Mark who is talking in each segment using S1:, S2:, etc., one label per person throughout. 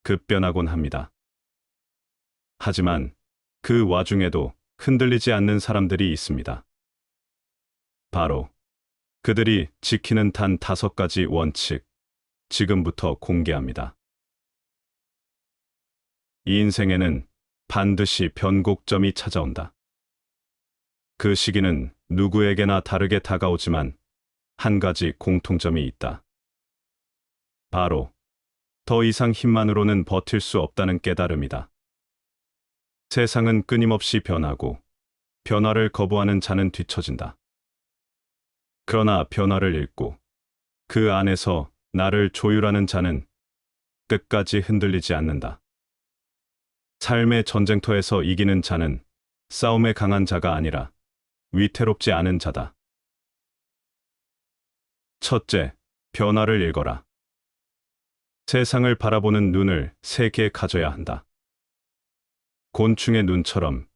S1: 급변하곤 합니다. 하지만 그 와중에도 흔들리지 않는 사람들이 있습니다. 바로 그들이 지키는 단 5가지 원칙, 지금부터 공개합니다. 이 인생에는 반드시 변곡점이 찾아온다. 그 시기는 누구에게나 다르게 다가오지만 한 가지 공통점이 있다. 바로 더 이상 힘만으로는 버틸 수 없다는 깨달음이다. 세상은 끊임없이 변하고 변화를 거부하는 자는 뒤처진다. 그러나 변화를 읽고 그 안에서 나를 조율하는 자는 끝까지 흔들리지 않는다. 삶의 전쟁터에서 이기는 자는 싸움에 강한 자가 아니라 위태롭지 않은 자다. 첫째, 변화를 읽어라. 세상을 바라보는 눈을 3개 가져야 한다. 곤충의 눈처럼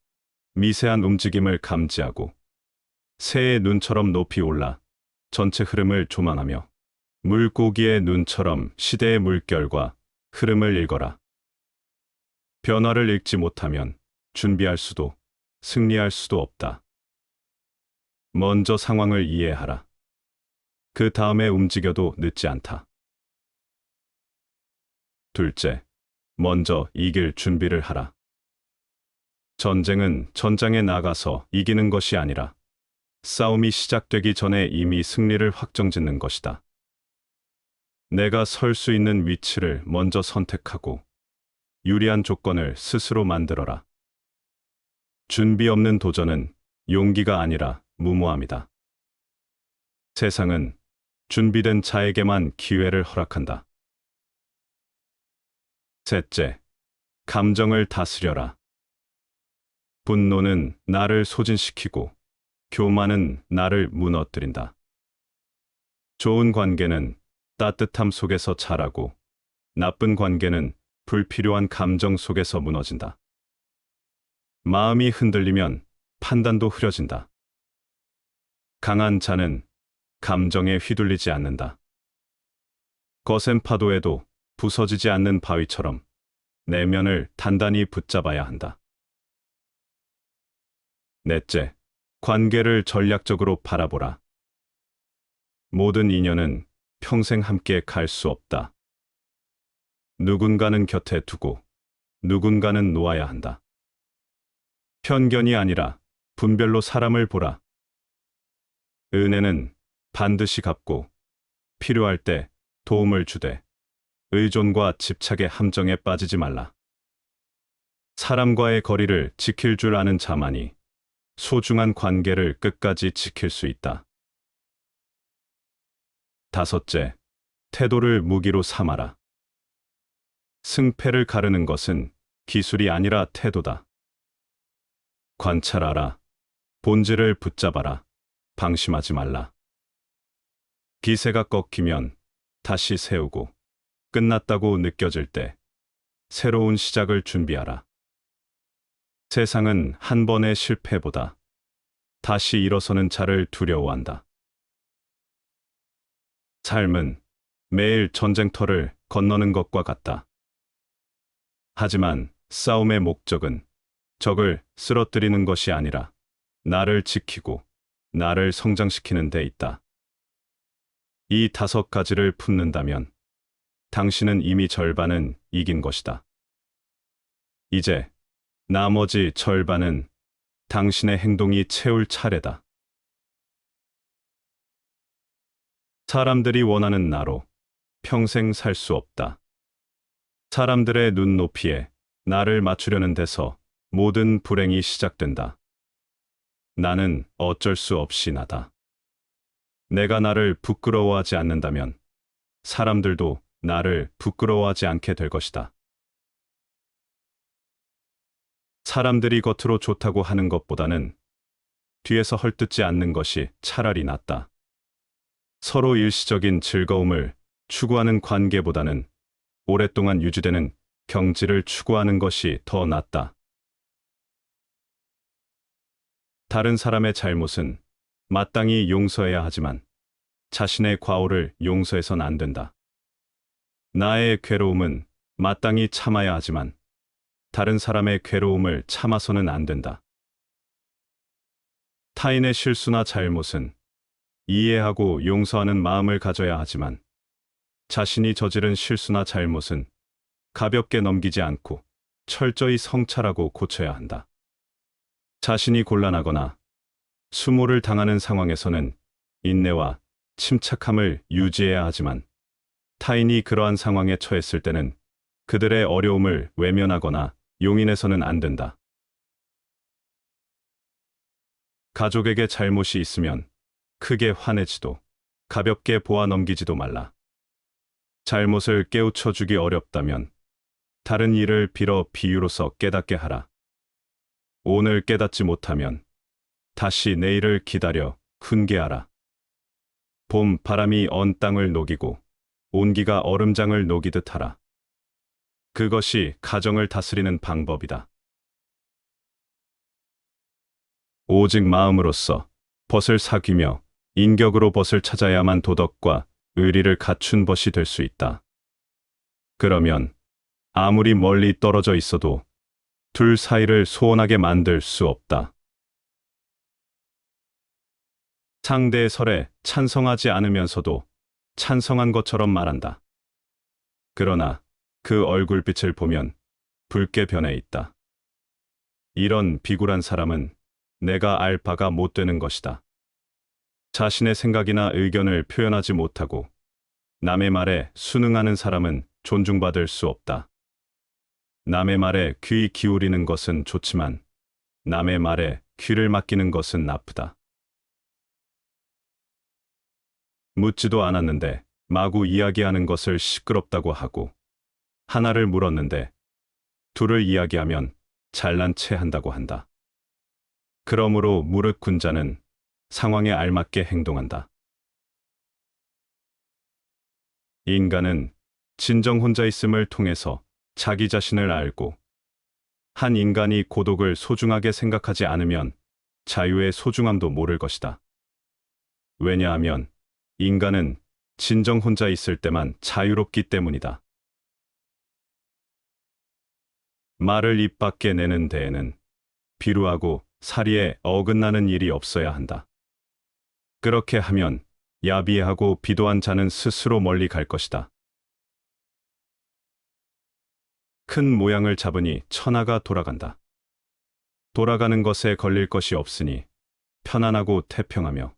S1: 미세한 움직임을 감지하고 새의 눈처럼 높이 올라 전체 흐름을 조망하며 물고기의 눈처럼 시대의 물결과 흐름을 읽어라. 변화를 읽지 못하면 준비할 수도 승리할 수도 없다. 먼저 상황을 이해하라. 그 다음에 움직여도 늦지 않다. 둘째, 먼저 이길 준비를 하라. 전쟁은 전장에 나가서 이기는 것이 아니라 싸움이 시작되기 전에 이미 승리를 확정짓는 것이다. 내가 설 수 있는 위치를 먼저 선택하고 유리한 조건을 스스로 만들어라. 준비 없는 도전은 용기가 아니라 무모함이다. 세상은 준비된 자에게만 기회를 허락한다. 셋째, 감정을 다스려라. 분노는 나를 소진시키고 교만은 나를 무너뜨린다. 좋은 관계는 따뜻함 속에서 자라고 나쁜 관계는 불필요한 감정 속에서 무너진다. 마음이 흔들리면 판단도 흐려진다. 강한 자는 감정에 휘둘리지 않는다. 거센 파도에도 부서지지 않는 바위처럼 내면을 단단히 붙잡아야 한다. 넷째, 관계를 전략적으로 바라보라. 모든 인연은 평생 함께 갈 수 없다. 누군가는 곁에 두고 누군가는 놓아야 한다. 편견이 아니라 분별로 사람을 보라. 은혜는 반드시 갚고 필요할 때 도움을 주되 의존과 집착의 함정에 빠지지 말라. 사람과의 거리를 지킬 줄 아는 자만이 소중한 관계를 끝까지 지킬 수 있다. 다섯째, 태도를 무기로 삼아라. 승패를 가르는 것은 기술이 아니라 태도다. 관찰하라. 본질을 붙잡아라. 방심하지 말라. 기세가 꺾이면 다시 세우고 끝났다고 느껴질 때 새로운 시작을 준비하라. 세상은 한 번의 실패보다 다시 일어서는 자를 두려워한다. 삶은 매일 전쟁터를 건너는 것과 같다. 하지만 싸움의 목적은 적을 쓰러뜨리는 것이 아니라 나를 지키고 나를 성장시키는 데 있다. 이 5가지를 품는다면 당신은 이미 절반은 이긴 것이다. 이제 나머지 절반은 당신의 행동이 채울 차례다. 사람들이 원하는 나로 평생 살 수 없다. 사람들의 눈높이에 나를 맞추려는 데서 모든 불행이 시작된다. 나는 어쩔 수 없이 나다. 내가 나를 부끄러워하지 않는다면 사람들도 나를 부끄러워하지 않게 될 것이다. 사람들이 겉으로 좋다고 하는 것보다는 뒤에서 헐뜯지 않는 것이 차라리 낫다. 서로 일시적인 즐거움을 추구하는 관계보다는 오랫동안 유지되는 경지를 추구하는 것이 더 낫다. 다른 사람의 잘못은 마땅히 용서해야 하지만 자신의 과오를 용서해선 안 된다. 나의 괴로움은 마땅히 참아야 하지만 다른 사람의 괴로움을 참아서는 안 된다. 타인의 실수나 잘못은 이해하고 용서하는 마음을 가져야 하지만 자신이 저지른 실수나 잘못은 가볍게 넘기지 않고 철저히 성찰하고 고쳐야 한다. 자신이 곤란하거나 수모를 당하는 상황에서는 인내와 침착함을 유지해야 하지만 타인이 그러한 상황에 처했을 때는 그들의 어려움을 외면하거나 용인해서는 안 된다. 가족에게 잘못이 있으면 크게 화내지도 가볍게 보아 넘기지도 말라. 잘못을 깨우쳐 주기 어렵다면 다른 일을 빌어 비유로서 깨닫게 하라. 오늘 깨닫지 못하면 다시 내일을 기다려 훈계하라. 봄 바람이 언 땅을 녹이고 온기가 얼음장을 녹이듯 하라. 그것이 가정을 다스리는 방법이다. 오직 마음으로써 벗을 사귀며 인격으로 벗을 찾아야만 도덕과 의리를 갖춘 벗이 될 수 있다. 그러면 아무리 멀리 떨어져 있어도 둘 사이를 소원하게 만들 수 없다. 상대의 설에 찬성하지 않으면서도 찬성한 것처럼 말한다. 그러나 그 얼굴빛을 보면 붉게 변해 있다. 이런 비굴한 사람은 내가 알 바가 못 되는 것이다. 자신의 생각이나 의견을 표현하지 못하고 남의 말에 순응하는 사람은 존중받을 수 없다. 남의 말에 귀 기울이는 것은 좋지만 남의 말에 귀를 맡기는 것은 나쁘다. 묻지도 않았는데 마구 이야기하는 것을 시끄럽다고 하고 하나를 물었는데 둘을 이야기하면 잘난 체 한다고 한다. 그러므로 무릇 군자는 상황에 알맞게 행동한다. 인간은 진정 혼자 있음을 통해서 자기 자신을 알고 한 인간이 고독을 소중하게 생각하지 않으면 자유의 소중함도 모를 것이다. 왜냐하면 인간은 진정 혼자 있을 때만 자유롭기 때문이다. 말을 입 밖에 내는 데에는 비루하고 사리에 어긋나는 일이 없어야 한다. 그렇게 하면 야비하고 비도한 자는 스스로 멀리 갈 것이다. 큰 모양을 잡으니 천하가 돌아간다. 돌아가는 것에 걸릴 것이 없으니 편안하고 태평하며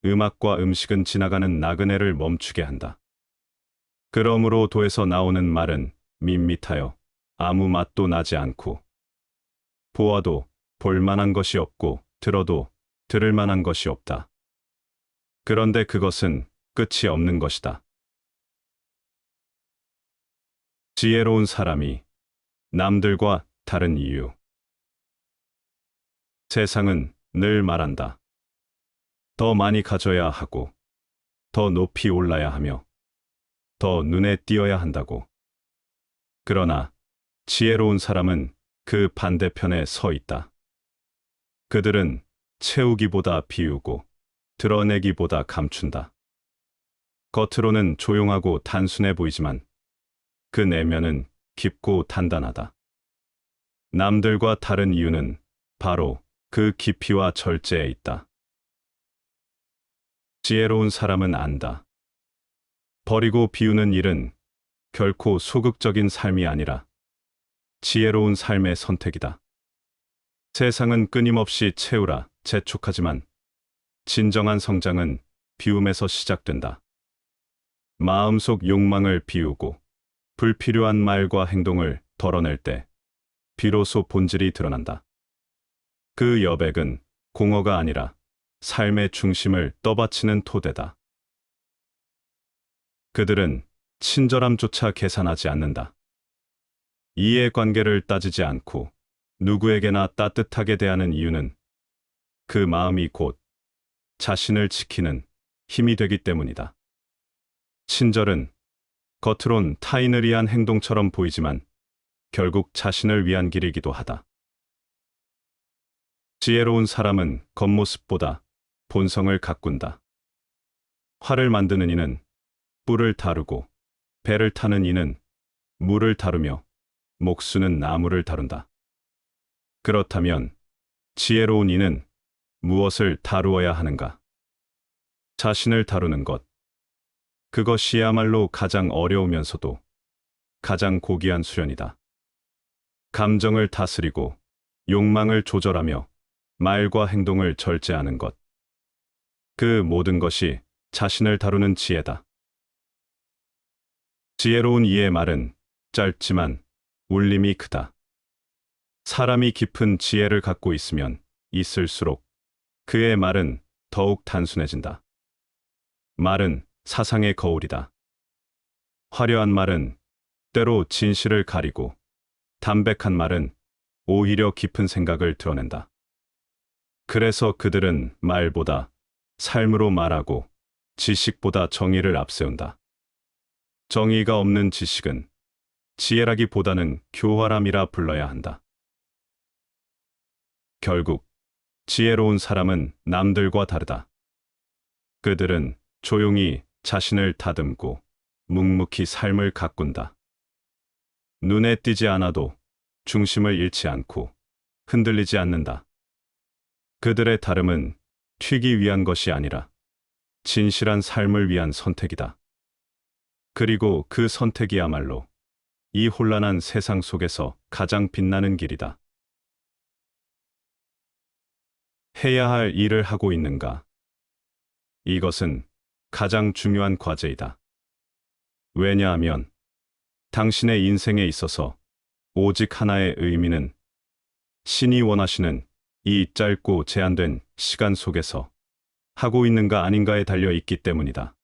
S1: 음악과 음식은 지나가는 나그네를 멈추게 한다. 그러므로 도에서 나오는 말은 밋밋하여 아무 맛도 나지 않고 보아도 볼 만한 것이 없고 들어도 들을 만한 것이 없다. 그런데 그것은 끝이 없는 것이다. 지혜로운 사람이 남들과 다른 이유. 세상은 늘 말한다. 더 많이 가져야 하고, 더 높이 올라야 하며, 더 눈에 띄어야 한다고. 그러나 지혜로운 사람은 그 반대편에 서 있다. 그들은 채우기보다 비우고, 드러내기보다 감춘다. 겉으로는 조용하고 단순해 보이지만 그 내면은 깊고 단단하다. 남들과 다른 이유는 바로 그 깊이와 절제에 있다. 지혜로운 사람은 안다. 버리고 비우는 일은 결코 소극적인 삶이 아니라 지혜로운 삶의 선택이다. 세상은 끊임없이 채우라 재촉하지만 진정한 성장은 비움에서 시작된다. 마음속 욕망을 비우고 불필요한 말과 행동을 덜어낼 때 비로소 본질이 드러난다. 그 여백은 공허가 아니라 삶의 중심을 떠받치는 토대다. 그들은 친절함조차 계산하지 않는다. 이해관계를 따지지 않고 누구에게나 따뜻하게 대하는 이유는 그 마음이 곧 자신을 지키는 힘이 되기 때문이다. 친절은 겉으론 타인을 위한 행동처럼 보이지만 결국 자신을 위한 길이기도 하다. 지혜로운 사람은 겉모습보다 본성을 가꾼다. 활을 만드는 이는 뿔을 다루고 배를 타는 이는 물을 다루며 목수는 나무를 다룬다. 그렇다면 지혜로운 이는 무엇을 다루어야 하는가? 자신을 다루는 것. 그것이야말로 가장 어려우면서도 가장 고귀한 수련이다. 감정을 다스리고 욕망을 조절하며 말과 행동을 절제하는 것. 그 모든 것이 자신을 다루는 지혜다. 지혜로운 이의 말은 짧지만 울림이 크다. 사람이 깊은 지혜를 갖고 있으면 있을수록 그의 말은 더욱 단순해진다. 말은 사상의 거울이다. 화려한 말은 때로 진실을 가리고 담백한 말은 오히려 깊은 생각을 드러낸다. 그래서 그들은 말보다 삶으로 말하고 지식보다 정의를 앞세운다. 정의가 없는 지식은 지혜라기보다는 교활함이라 불러야 한다. 결국 지혜로운 사람은 남들과 다르다. 그들은 조용히 자신을 다듬고 묵묵히 삶을 가꾼다. 눈에 띄지 않아도 중심을 잃지 않고 흔들리지 않는다. 그들의 다름은 튀기 위한 것이 아니라 진실한 삶을 위한 선택이다. 그리고 그 선택이야말로 이 혼란한 세상 속에서 가장 빛나는 길이다. 해야 할 일을 하고 있는가? 이것은 가장 중요한 과제이다. 왜냐하면 당신의 인생에 있어서 오직 하나의 의미는 신이 원하시는 이 짧고 제한된 시간 속에서 하고 있는가 아닌가에 달려 있기 때문이다.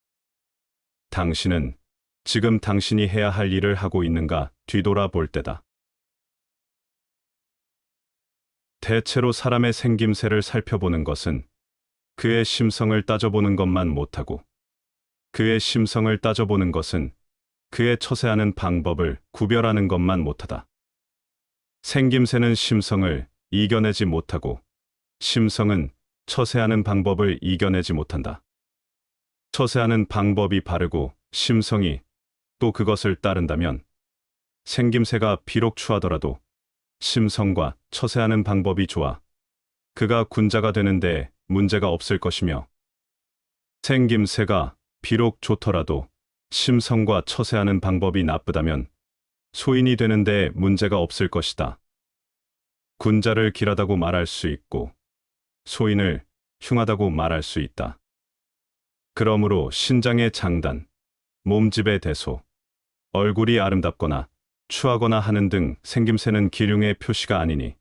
S1: 당신은 지금 당신이 해야 할 일을 하고 있는가 뒤돌아볼 때다. 대체로 사람의 생김새를 살펴보는 것은 그의 심성을 따져보는 것만 못하고 그의 심성을 따져보는 것은 그의 처세하는 방법을 구별하는 것만 못하다. 생김새는 심성을 이겨내지 못하고 심성은 처세하는 방법을 이겨내지 못한다. 처세하는 방법이 바르고 심성이 또 그것을 따른다면 생김새가 비록 추하더라도 심성과 처세하는 방법이 좋아 그가 군자가 되는데 문제가 없을 것이며 생김새가 비록 좋더라도 심성과 처세하는 방법이 나쁘다면 소인이 되는데 문제가 없을 것이다. 군자를 길하다고 말할 수 있고 소인을 흉하다고 말할 수 있다. 그러므로 신장의 장단, 몸집의 대소, 얼굴이 아름답거나 추하거나 하는 등 생김새는 기륭의 표시가 아니니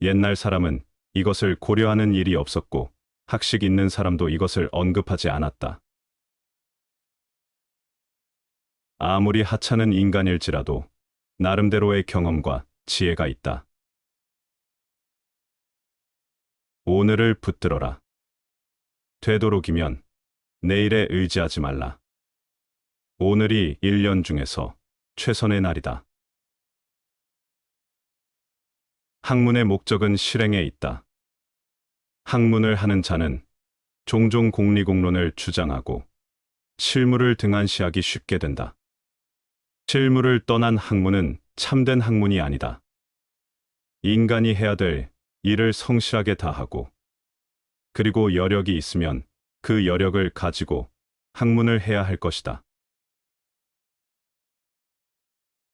S1: 옛날 사람은 이것을 고려하는 일이 없었고 학식 있는 사람도 이것을 언급하지 않았다. 아무리 하찮은 인간일지라도 나름대로의 경험과 지혜가 있다. 오늘을 붙들어라. 되도록이면 내일에 의지하지 말라. 오늘이 1년 중에서 최선의 날이다. 학문의 목적은 실행에 있다. 학문을 하는 자는 종종 공리공론을 주장하고 실무를 등한시하기 쉽게 된다. 실무를 떠난 학문은 참된 학문이 아니다. 인간이 해야 될 일을 성실하게 다하고 그리고 여력이 있으면 그 여력을 가지고 학문을 해야 할 것이다.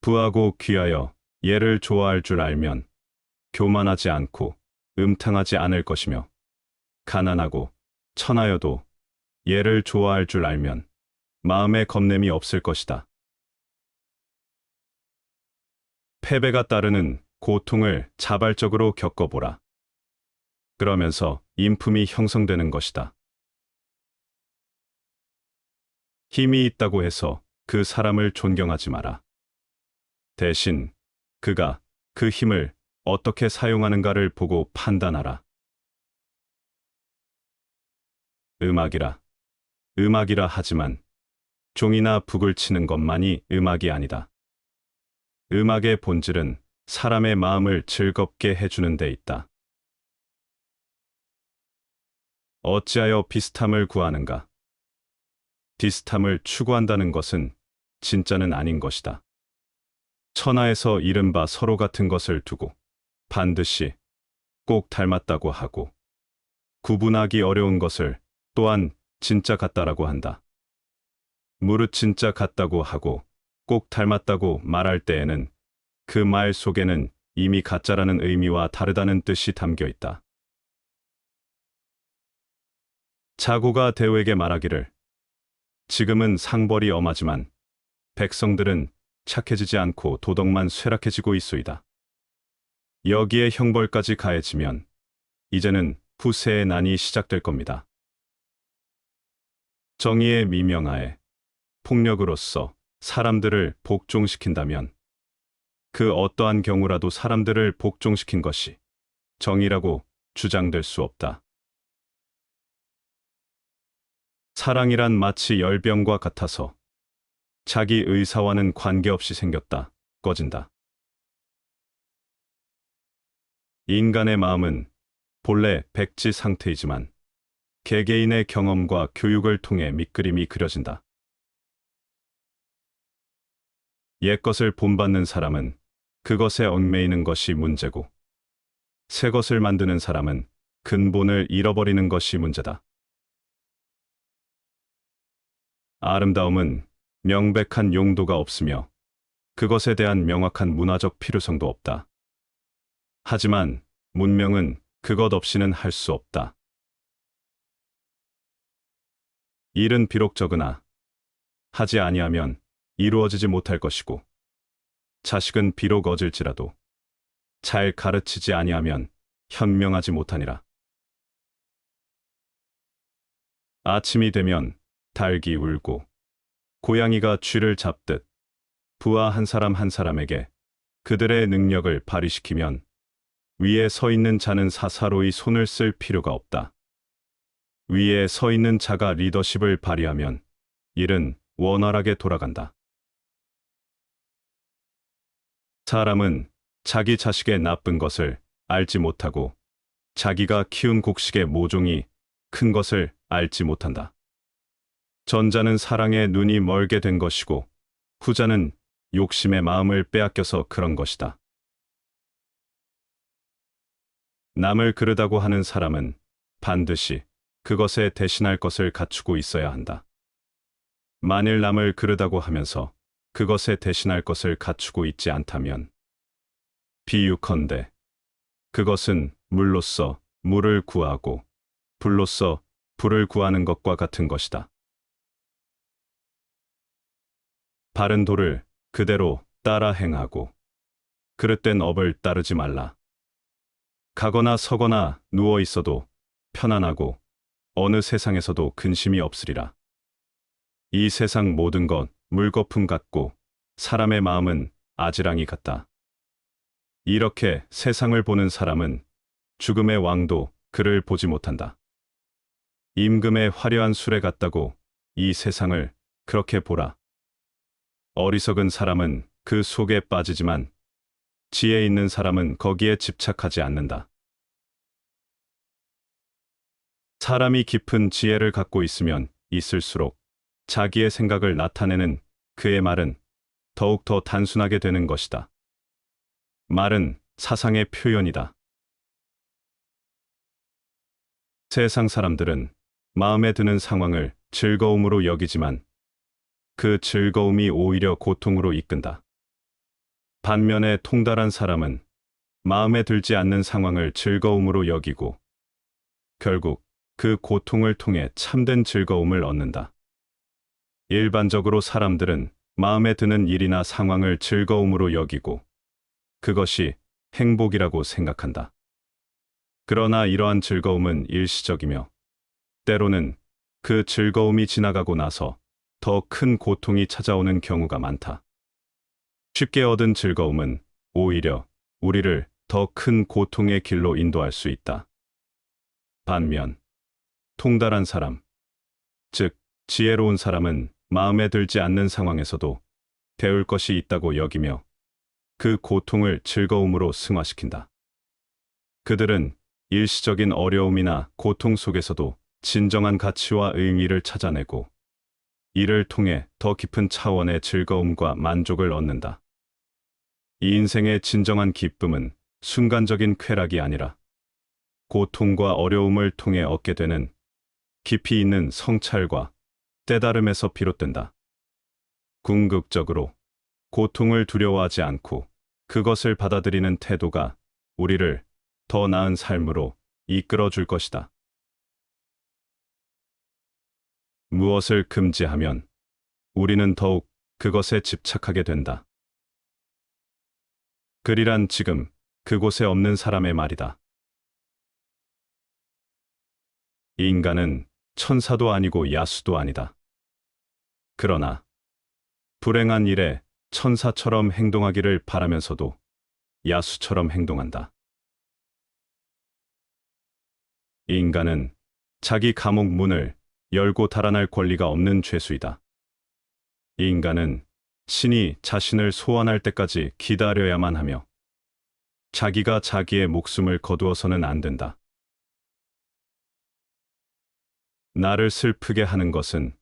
S1: 부하고 귀하여 예를 좋아할 줄 알면 교만하지 않고 음탕하지 않을 것이며 가난하고 천하여도 예를 좋아할 줄 알면 마음에 겁냄이 없을 것이다. 패배가 따르는 고통을 자발적으로 겪어보라. 그러면서 인품이 형성되는 것이다. 힘이 있다고 해서 그 사람을 존경하지 마라. 대신 그가 그 힘을 어떻게 사용하는가를 보고 판단하라. 음악이라 하지만 종이나 북을 치는 것만이 음악이 아니다. 음악의 본질은 사람의 마음을 즐겁게 해주는 데 있다. 어찌하여 비슷함을 구하는가? 비슷함을 추구한다는 것은 진짜는 아닌 것이다. 천하에서 이른바 서로 같은 것을 두고 반드시 꼭 닮았다고 하고 구분하기 어려운 것을 또한 진짜 같다라고 한다. 무릇 진짜 같다고 하고 꼭 닮았다고 말할 때에는 그 말 속에는 이미 가짜라는 의미와 다르다는 뜻이 담겨 있다. 자고가 대우에게 말하기를 지금은 상벌이 엄하지만 백성들은 착해지지 않고 도덕만 쇠락해지고 있소이다. 여기에 형벌까지 가해지면 이제는 후세의 난이 시작될 겁니다. 정의의 미명하에 폭력으로써 사람들을 복종시킨다면 그 어떠한 경우라도 사람들을 복종시킨 것이 정의라고 주장될 수 없다. 사랑이란 마치 열병과 같아서 자기 의사와는 관계없이 생겼다, 꺼진다. 인간의 마음은 본래 백지 상태이지만 개개인의 경험과 교육을 통해 밑그림이 그려진다. 옛것을 본받는 사람은 그것에 얽매이는 것이 문제고 새 것을 만드는 사람은 근본을 잃어버리는 것이 문제다. 아름다움은 명백한 용도가 없으며 그것에 대한 명확한 문화적 필요성도 없다. 하지만 문명은 그것 없이는 할 수 없다. 일은 비록 적으나 하지 아니하면 이루어지지 못할 것이고 자식은 비록 얻을지라도 잘 가르치지 아니하면 현명하지 못하니라. 아침이 되면 닭이 울고 고양이가 쥐를 잡듯 부하 한 사람 한 사람에게 그들의 능력을 발휘시키면 위에 서 있는 자는 사사로이 손을 쓸 필요가 없다. 위에 서 있는 자가 리더십을 발휘하면 일은 원활하게 돌아간다. 사람은 자기 자식의 나쁜 것을 알지 못하고 자기가 키운 곡식의 모종이 큰 것을 알지 못한다. 전자는 사랑에 눈이 멀게 된 것이고 후자는 욕심의 마음을 빼앗겨서 그런 것이다. 남을 그르다고 하는 사람은 반드시 그것에 대신할 것을 갖추고 있어야 한다. 만일 남을 그르다고 하면서 그것에 대신할 것을 갖추고 있지 않다면 비유컨대 그것은 물로써 물을 구하고 불로써 불을 구하는 것과 같은 것이다. 바른 도를 그대로 따라 행하고 그릇된 업을 따르지 말라. 가거나 서거나 누워 있어도 편안하고 어느 세상에서도 근심이 없으리라. 이 세상 모든 것 물거품 같고 사람의 마음은 아지랑이 같다. 이렇게 세상을 보는 사람은 죽음의 왕도 그를 보지 못한다. 임금의 화려한 수레 같다고 이 세상을 그렇게 보라. 어리석은 사람은 그 속에 빠지지만 지혜 있는 사람은 거기에 집착하지 않는다. 사람이 깊은 지혜를 갖고 있으면 있을수록 자기의 생각을 나타내는 그의 말은 더욱 더 단순하게 되는 것이다. 말은 사상의 표현이다. 세상 사람들은 마음에 드는 상황을 즐거움으로 여기지만 그 즐거움이 오히려 고통으로 이끈다. 반면에 통달한 사람은 마음에 들지 않는 상황을 즐거움으로 여기고 결국 그 고통을 통해 참된 즐거움을 얻는다. 일반적으로 사람들은 마음에 드는 일이나 상황을 즐거움으로 여기고 그것이 행복이라고 생각한다. 그러나 이러한 즐거움은 일시적이며 때로는 그 즐거움이 지나가고 나서 더 큰 고통이 찾아오는 경우가 많다. 쉽게 얻은 즐거움은 오히려 우리를 더 큰 고통의 길로 인도할 수 있다. 반면 통달한 사람, 즉 지혜로운 사람은 마음에 들지 않는 상황에서도 배울 것이 있다고 여기며 그 고통을 즐거움으로 승화시킨다. 그들은 일시적인 어려움이나 고통 속에서도 진정한 가치와 의미를 찾아내고 이를 통해 더 깊은 차원의 즐거움과 만족을 얻는다. 이 인생의 진정한 기쁨은 순간적인 쾌락이 아니라 고통과 어려움을 통해 얻게 되는 깊이 있는 성찰과 깨달음에서 비롯된다. 궁극적으로 고통을 두려워하지 않고 그것을 받아들이는 태도가 우리를 더 나은 삶으로 이끌어 줄 것이다. 무엇을 금지하면 우리는 더욱 그것에 집착하게 된다. 그리란 지금 그곳에 없는 사람의 말이다. 인간은 천사도 아니고 야수도 아니다. 그러나 불행한 일에 천사처럼 행동하기를 바라면서도 야수처럼 행동한다. 인간은 자기 감옥 문을 열고 달아날 권리가 없는 죄수이다. 인간은 신이 자신을 소환할 때까지 기다려야만 하며 자기가 자기의 목숨을 거두어서는 안 된다. 나를 슬프게 하는 것은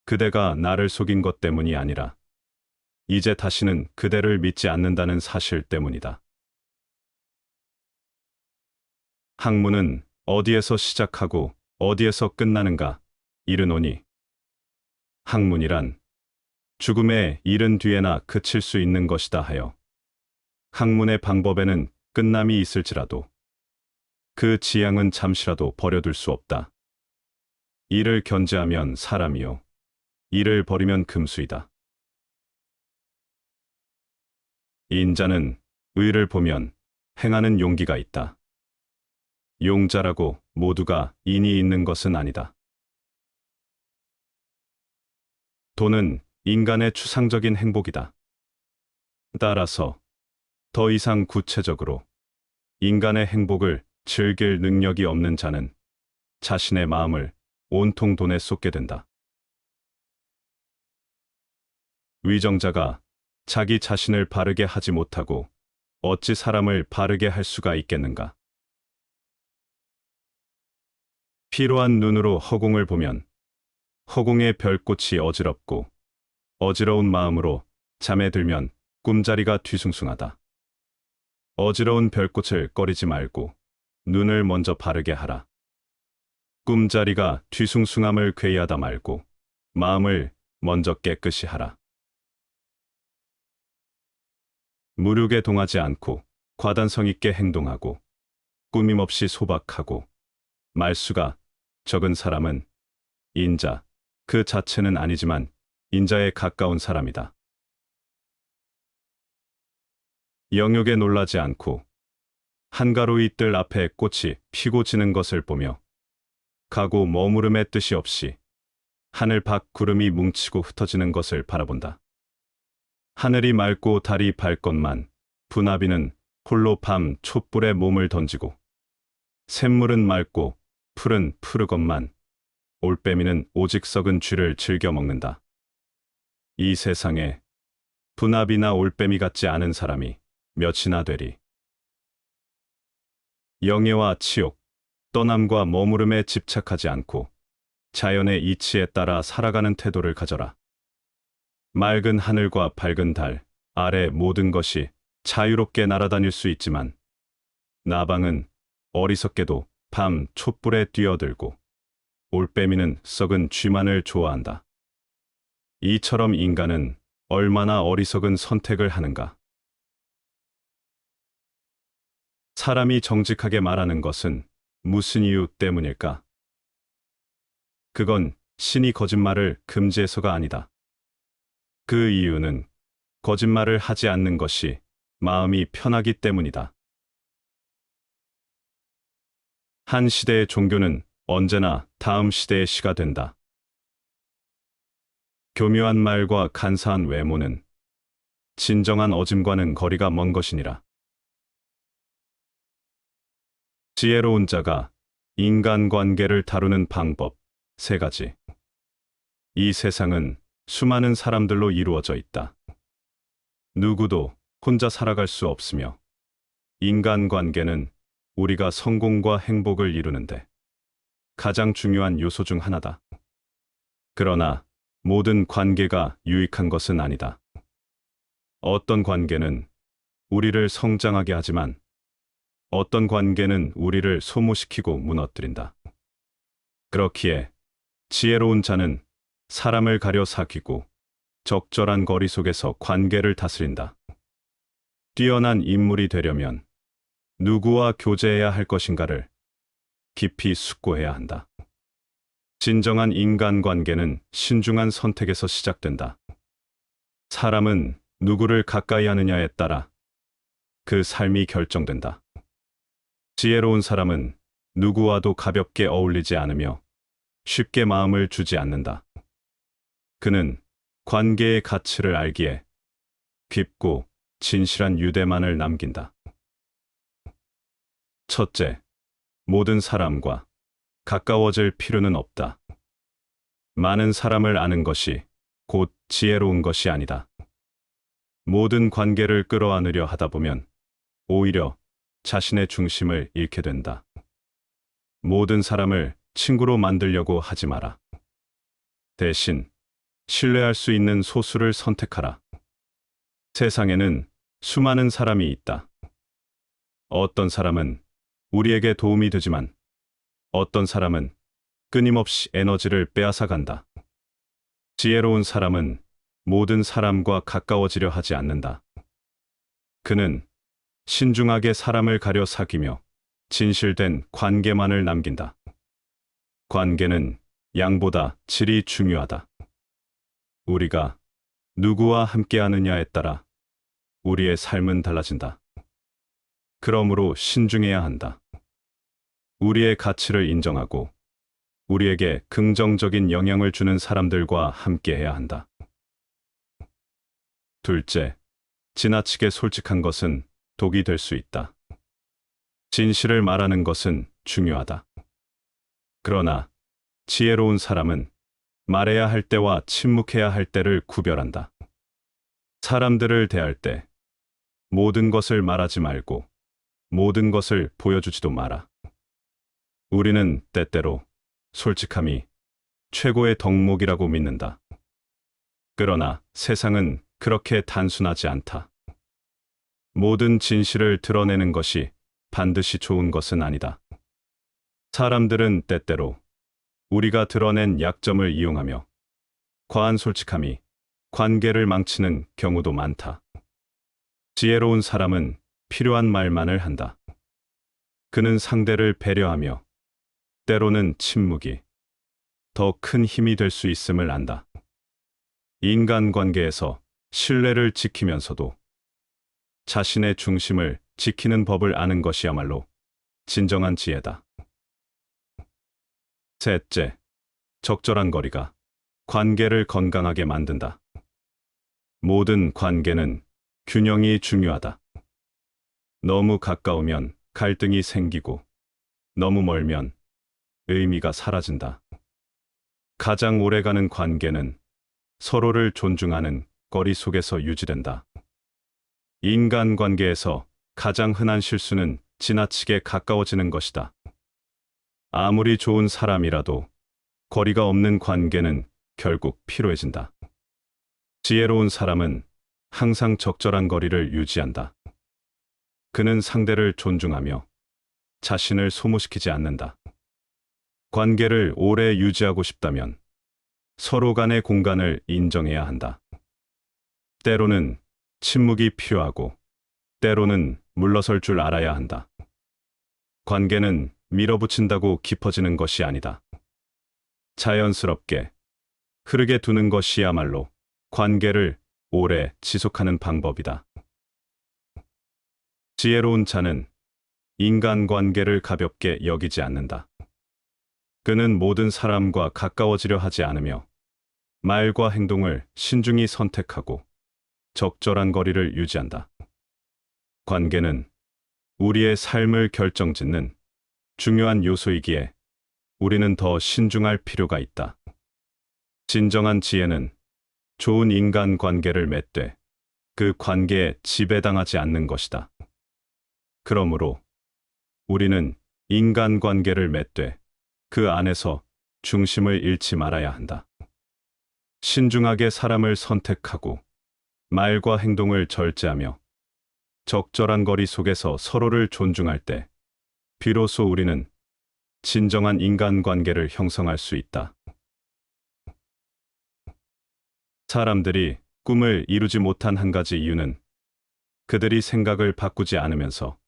S1: 그대가 나를 속인 것 때문이 아니라 이제 다시는 그대를 믿지 않는다는 사실 때문이다. 학문은 어디에서 시작하고 어디에서 끝나는가 이르노니 학문이란 죽음의 이른 뒤에나 그칠 수 있는 것이다 하여 학문의 방법에는 끝남이 있을지라도 그 지향은 잠시라도 버려둘 수 없다. 이를 견제하면 사람이요 이를 버리면 금수이다. 인자는 의를 보면 행하는 용기가 있다. 용자라고 모두가 인이 있는 것은 아니다. 돈은 인간의 추상적인 행복이다. 따라서 더 이상 구체적으로 인간의 행복을 즐길 능력이 없는 자는 자신의 마음을 온통 돈에 쏟게 된다. 위정자가 자기 자신을 바르게 하지 못하고 어찌 사람을 바르게 할 수가 있겠는가? 피로한 눈으로 허공을 보면 허공의 별꽃이 어지럽고 어지러운 마음으로 잠에 들면 꿈자리가 뒤숭숭하다. 어지러운 별꽃을 꺼리지 말고 눈을 먼저 바르게 하라. 꿈자리가 뒤숭숭함을 괴이하다 말고 마음을 먼저 깨끗이 하라. 무력에 동하지 않고 과단성 있게 행동하고 꾸밈없이 소박하고 말수가 적은 사람은 인자 그 자체는 아니지만 인자에 가까운 사람이다. 영역에 놀라지 않고 한가로이 뜰 앞에 꽃이 피고 지는 것을 보며 가고 머무름의 뜻이 없이 하늘 밖 구름이 뭉치고 흩어지는 것을 바라본다. 하늘이 맑고 달이 밝건만 분하비는 홀로 밤 촛불에 몸을 던지고 샘물은 맑고 풀은 푸르건만 올빼미는 오직 썩은 쥐를 즐겨 먹는다. 이 세상에 분하비나 올빼미 같지 않은 사람이 몇이나 되리. 영예와 치욕, 떠남과 머무름에 집착하지 않고 자연의 이치에 따라 살아가는 태도를 가져라. 맑은 하늘과 밝은 달 아래 모든 것이 자유롭게 날아다닐 수 있지만 나방은 어리석게도 밤 촛불에 뛰어들고 올빼미는 썩은 쥐만을 좋아한다. 이처럼 인간은 얼마나 어리석은 선택을 하는가. 사람이 정직하게 말하는 것은 무슨 이유 때문일까? 그건 신이 거짓말을 금지해서가 아니다. 그 이유는 거짓말을 하지 않는 것이 마음이 편하기 때문이다. 한 시대의 종교는 언제나 다음 시대의 시가 된다. 교묘한 말과 간사한 외모는 진정한 어짐과는 거리가 먼 것이니라. 지혜로운 자가 인간관계를 다루는 방법 3가지. 이 세상은 수많은 사람들로 이루어져 있다. 누구도 혼자 살아갈 수 없으며 인간관계는 우리가 성공과 행복을 이루는데 가장 중요한 요소 중 하나다. 그러나 모든 관계가 유익한 것은 아니다. 어떤 관계는 우리를 성장하게 하지만 어떤 관계는 우리를 소모시키고 무너뜨린다. 그렇기에 지혜로운 자는 사람을 가려 사귀고 적절한 거리 속에서 관계를 다스린다. 뛰어난 인물이 되려면 누구와 교제해야 할 것인가를 깊이 숙고해야 한다. 진정한 인간관계는 신중한 선택에서 시작된다. 사람은 누구를 가까이 하느냐에 따라 그 삶이 결정된다. 지혜로운 사람은 누구와도 가볍게 어울리지 않으며 쉽게 마음을 주지 않는다. 그는 관계의 가치를 알기에 깊고 진실한 유대만을 남긴다. 첫째, 모든 사람과 가까워질 필요는 없다. 많은 사람을 아는 것이 곧 지혜로운 것이 아니다. 모든 관계를 끌어안으려 하다 보면 오히려 자신의 중심을 잃게 된다. 모든 사람을 친구로 만들려고 하지 마라. 대신 신뢰할 수 있는 소수를 선택하라. 세상에는 수많은 사람이 있다. 어떤 사람은 우리에게 도움이 되지만 어떤 사람은 끊임없이 에너지를 빼앗아 간다. 지혜로운 사람은 모든 사람과 가까워지려 하지 않는다. 그는 신중하게 사람을 가려 사귀며 진실된 관계만을 남긴다. 관계는 양보다 질이 중요하다. 우리가 누구와 함께하느냐에 따라 우리의 삶은 달라진다. 그러므로 신중해야 한다. 우리의 가치를 인정하고 우리에게 긍정적인 영향을 주는 사람들과 함께해야 한다. 둘째, 지나치게 솔직한 것은 독이 될 수 있다. 진실을 말하는 것은 중요하다. 그러나 지혜로운 사람은 말해야 할 때와 침묵해야 할 때를 구별한다. 사람들을 대할 때 모든 것을 말하지 말고 모든 것을 보여주지도 마라. 우리는 때때로 솔직함이 최고의 덕목이라고 믿는다. 그러나 세상은 그렇게 단순하지 않다. 모든 진실을 드러내는 것이 반드시 좋은 것은 아니다. 사람들은 때때로 우리가 드러낸 약점을 이용하며 과한 솔직함이 관계를 망치는 경우도 많다. 지혜로운 사람은 필요한 말만을 한다. 그는 상대를 배려하며 때로는 침묵이 더 큰 힘이 될 수 있음을 안다. 인간관계에서 신뢰를 지키면서도 자신의 중심을 지키는 법을 아는 것이야말로 진정한 지혜다. 셋째, 적절한 거리가 관계를 건강하게 만든다. 모든 관계는 균형이 중요하다. 너무 가까우면 갈등이 생기고 너무 멀면 의미가 사라진다. 가장 오래가는 관계는 서로를 존중하는 거리 속에서 유지된다. 인간관계에서 가장 흔한 실수는 지나치게 가까워지는 것이다. 아무리 좋은 사람이라도 거리가 없는 관계는 결국 피로해진다. 지혜로운 사람은 항상 적절한 거리를 유지한다. 그는 상대를 존중하며 자신을 소모시키지 않는다. 관계를 오래 유지하고 싶다면 서로 간의 공간을 인정해야 한다. 때로는 침묵이 필요하고 때로는 물러설 줄 알아야 한다. 관계는 밀어붙인다고 깊어지는 것이 아니다. 자연스럽게 흐르게 두는 것이야말로 관계를 오래 지속하는 방법이다. 지혜로운 자는 인간관계를 가볍게 여기지 않는다. 그는 모든 사람과 가까워지려 하지 않으며 말과 행동을 신중히 선택하고 적절한 거리를 유지한다. 관계는 우리의 삶을 결정짓는 중요한 요소이기에 우리는 더 신중할 필요가 있다. 진정한 지혜는 좋은 인간관계를 맺되 그 관계에 지배당하지 않는 것이다. 그러므로 우리는 인간관계를 맺되 그 안에서 중심을 잃지 말아야 한다. 신중하게 사람을 선택하고 말과 행동을 절제하며 적절한 거리 속에서 서로를 존중할 때 비로소 우리는 진정한 인간관계를 형성할 수 있다. 사람들이 꿈을 이루지 못한 한 가지 이유는 그들이 생각을 바꾸지 않으면서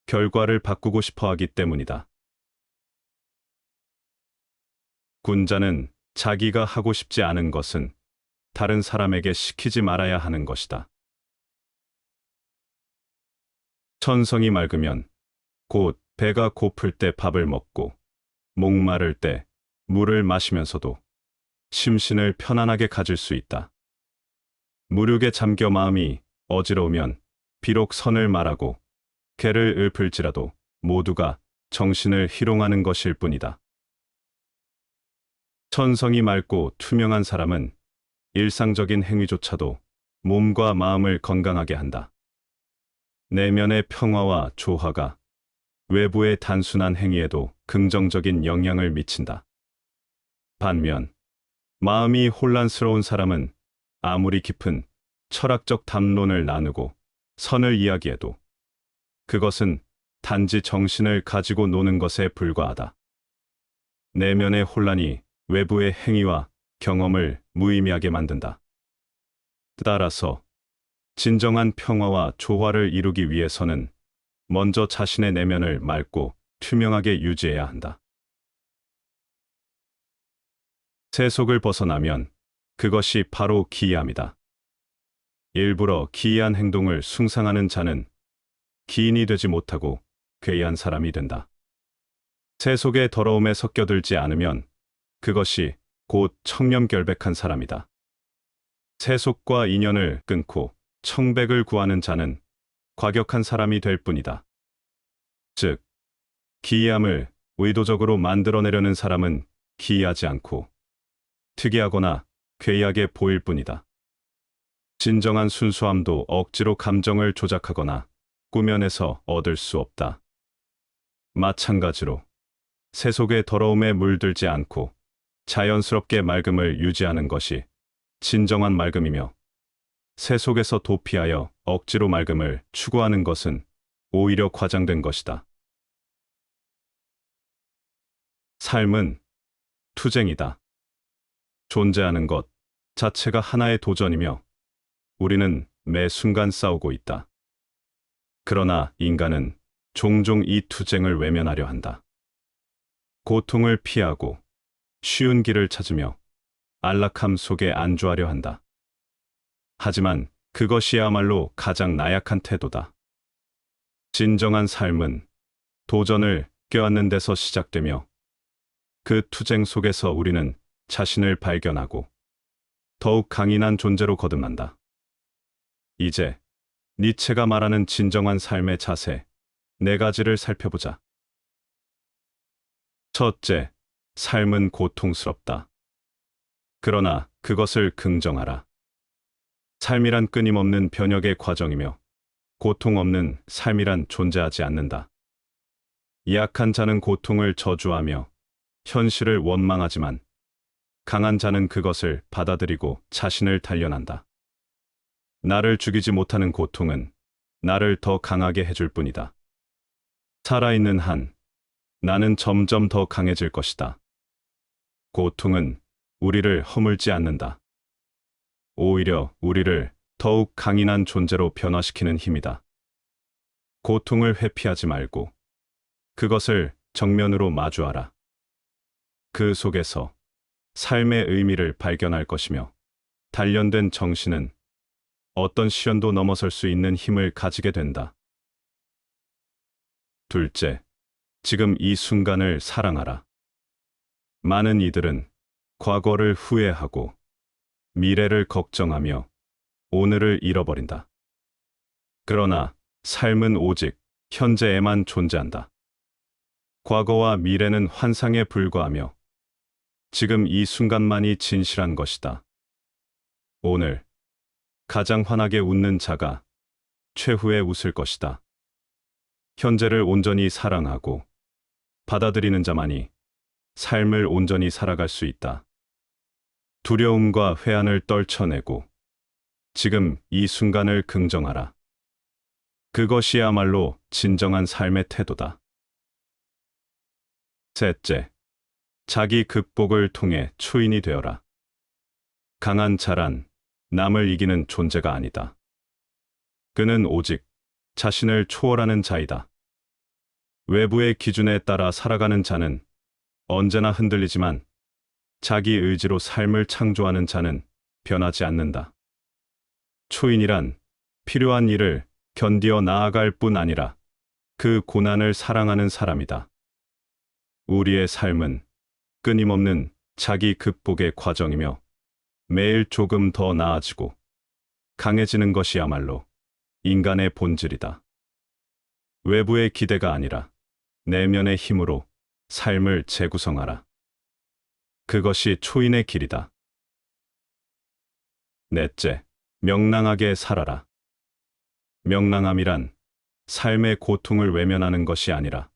S1: 결과를 바꾸고 싶어 하기 때문이다. 군자는 자기가 하고 싶지 않은 것은 다른 사람에게 시키지 말아야 하는 것이다. 천성이 맑으면 곧 배가 고플 때 밥을 먹고 목마를 때 물을 마시면서도 심신을 편안하게 가질 수 있다. 무력에 잠겨 마음이 어지러우면 비록 선을 말하고 개를 읊을지라도 모두가 정신을 희롱하는 것일 뿐이다. 천성이 맑고 투명한 사람은 일상적인 행위조차도 몸과 마음을 건강하게 한다. 내면의 평화와 조화가 외부의 단순한 행위에도 긍정적인 영향을 미친다. 반면 마음이 혼란스러운 사람은 아무리 깊은 철학적 담론을 나누고 선을 이야기해도 그것은 단지 정신을 가지고 노는 것에 불과하다. 내면의 혼란이 외부의 행위와 경험을 무의미하게 만든다. 따라서 진정한 평화와 조화를 이루기 위해서는 먼저 자신의 내면을 맑고 투명하게 유지해야 한다. 세속을 벗어나면 그것이 바로 기이함이다. 일부러 기이한 행동을 숭상하는 자는 기인이 되지 못하고 괴이한 사람이 된다. 세속의 더러움에 섞여들지 않으면 그것이 곧 청렴결백한 사람이다. 세속과 인연을 끊고 청백을 구하는 자는 과격한 사람이 될 뿐이다. 즉, 기이함을 의도적으로 만들어내려는 사람은 기이하지 않고 특이하거나 괴이하게 보일 뿐이다. 진정한 순수함도 억지로 감정을 조작하거나 꾸며내서 얻을 수 없다. 마찬가지로 세속의 더러움에 물들지 않고 자연스럽게 맑음을 유지하는 것이 진정한 맑음이며 세속에서 도피하여 억지로 맑음을 추구하는 것은 오히려 과장된 것이다. 삶은 투쟁이다. 존재하는 것 자체가 하나의 도전이며 우리는 매 순간 싸우고 있다. 그러나 인간은 종종 이 투쟁을 외면하려 한다. 고통을 피하고 쉬운 길을 찾으며 안락함 속에 안주하려 한다. 하지만 그것이야말로 가장 나약한 태도다. 진정한 삶은 도전을 껴안는 데서 시작되며 그 투쟁 속에서 우리는 자신을 발견하고 더욱 강인한 존재로 거듭난다. 이제 니체가 말하는 진정한 삶의 자세 네 가지를 살펴보자. 첫째, 삶은 고통스럽다. 그러나 그것을 긍정하라. 삶이란 끊임없는 변혁의 과정이며 고통 없는 삶이란 존재하지 않는다. 약한 자는 고통을 저주하며 현실을 원망하지만 강한 자는 그것을 받아들이고 자신을 단련한다. 나를 죽이지 못하는 고통은 나를 더 강하게 해줄 뿐이다. 살아있는 한, 나는 점점 더 강해질 것이다. 고통은 우리를 허물지 않는다. 오히려 우리를 더욱 강인한 존재로 변화시키는 힘이다. 고통을 회피하지 말고 그것을 정면으로 마주하라. 그 속에서 삶의 의미를 발견할 것이며 단련된 정신은 어떤 시련도 넘어설 수 있는 힘을 가지게 된다. 둘째, 지금 이 순간을 사랑하라. 많은 이들은 과거를 후회하고 미래를 걱정하며 오늘을 잃어버린다. 그러나 삶은 오직 현재에만 존재한다. 과거와 미래는 환상에 불과하며 지금 이 순간만이 진실한 것이다. 오늘 가장 환하게 웃는 자가 최후에 웃을 것이다. 현재를 온전히 사랑하고 받아들이는 자만이 삶을 온전히 살아갈 수 있다. 두려움과 회한을 떨쳐내고 지금 이 순간을 긍정하라. 그것이야말로 진정한 삶의 태도다. 셋째, 자기 극복을 통해 초인이 되어라. 강한 자란 남을 이기는 존재가 아니다. 그는 오직 자신을 초월하는 자이다. 외부의 기준에 따라 살아가는 자는 언제나 흔들리지만 자기 의지로 삶을 창조하는 자는 변하지 않는다. 초인이란 필요한 일을 견디어 나아갈 뿐 아니라 그 고난을 사랑하는 사람이다. 우리의 삶은 끊임없는 자기 극복의 과정이며 매일 조금 더 나아지고 강해지는 것이야말로 인간의 본질이다. 외부의 기대가 아니라 내면의 힘으로 삶을 재구성하라. 그것이 초인의 길이다. 넷째, 명랑하게 살아라. 명랑함이란 삶의 고통을 외면하는 것이 아니라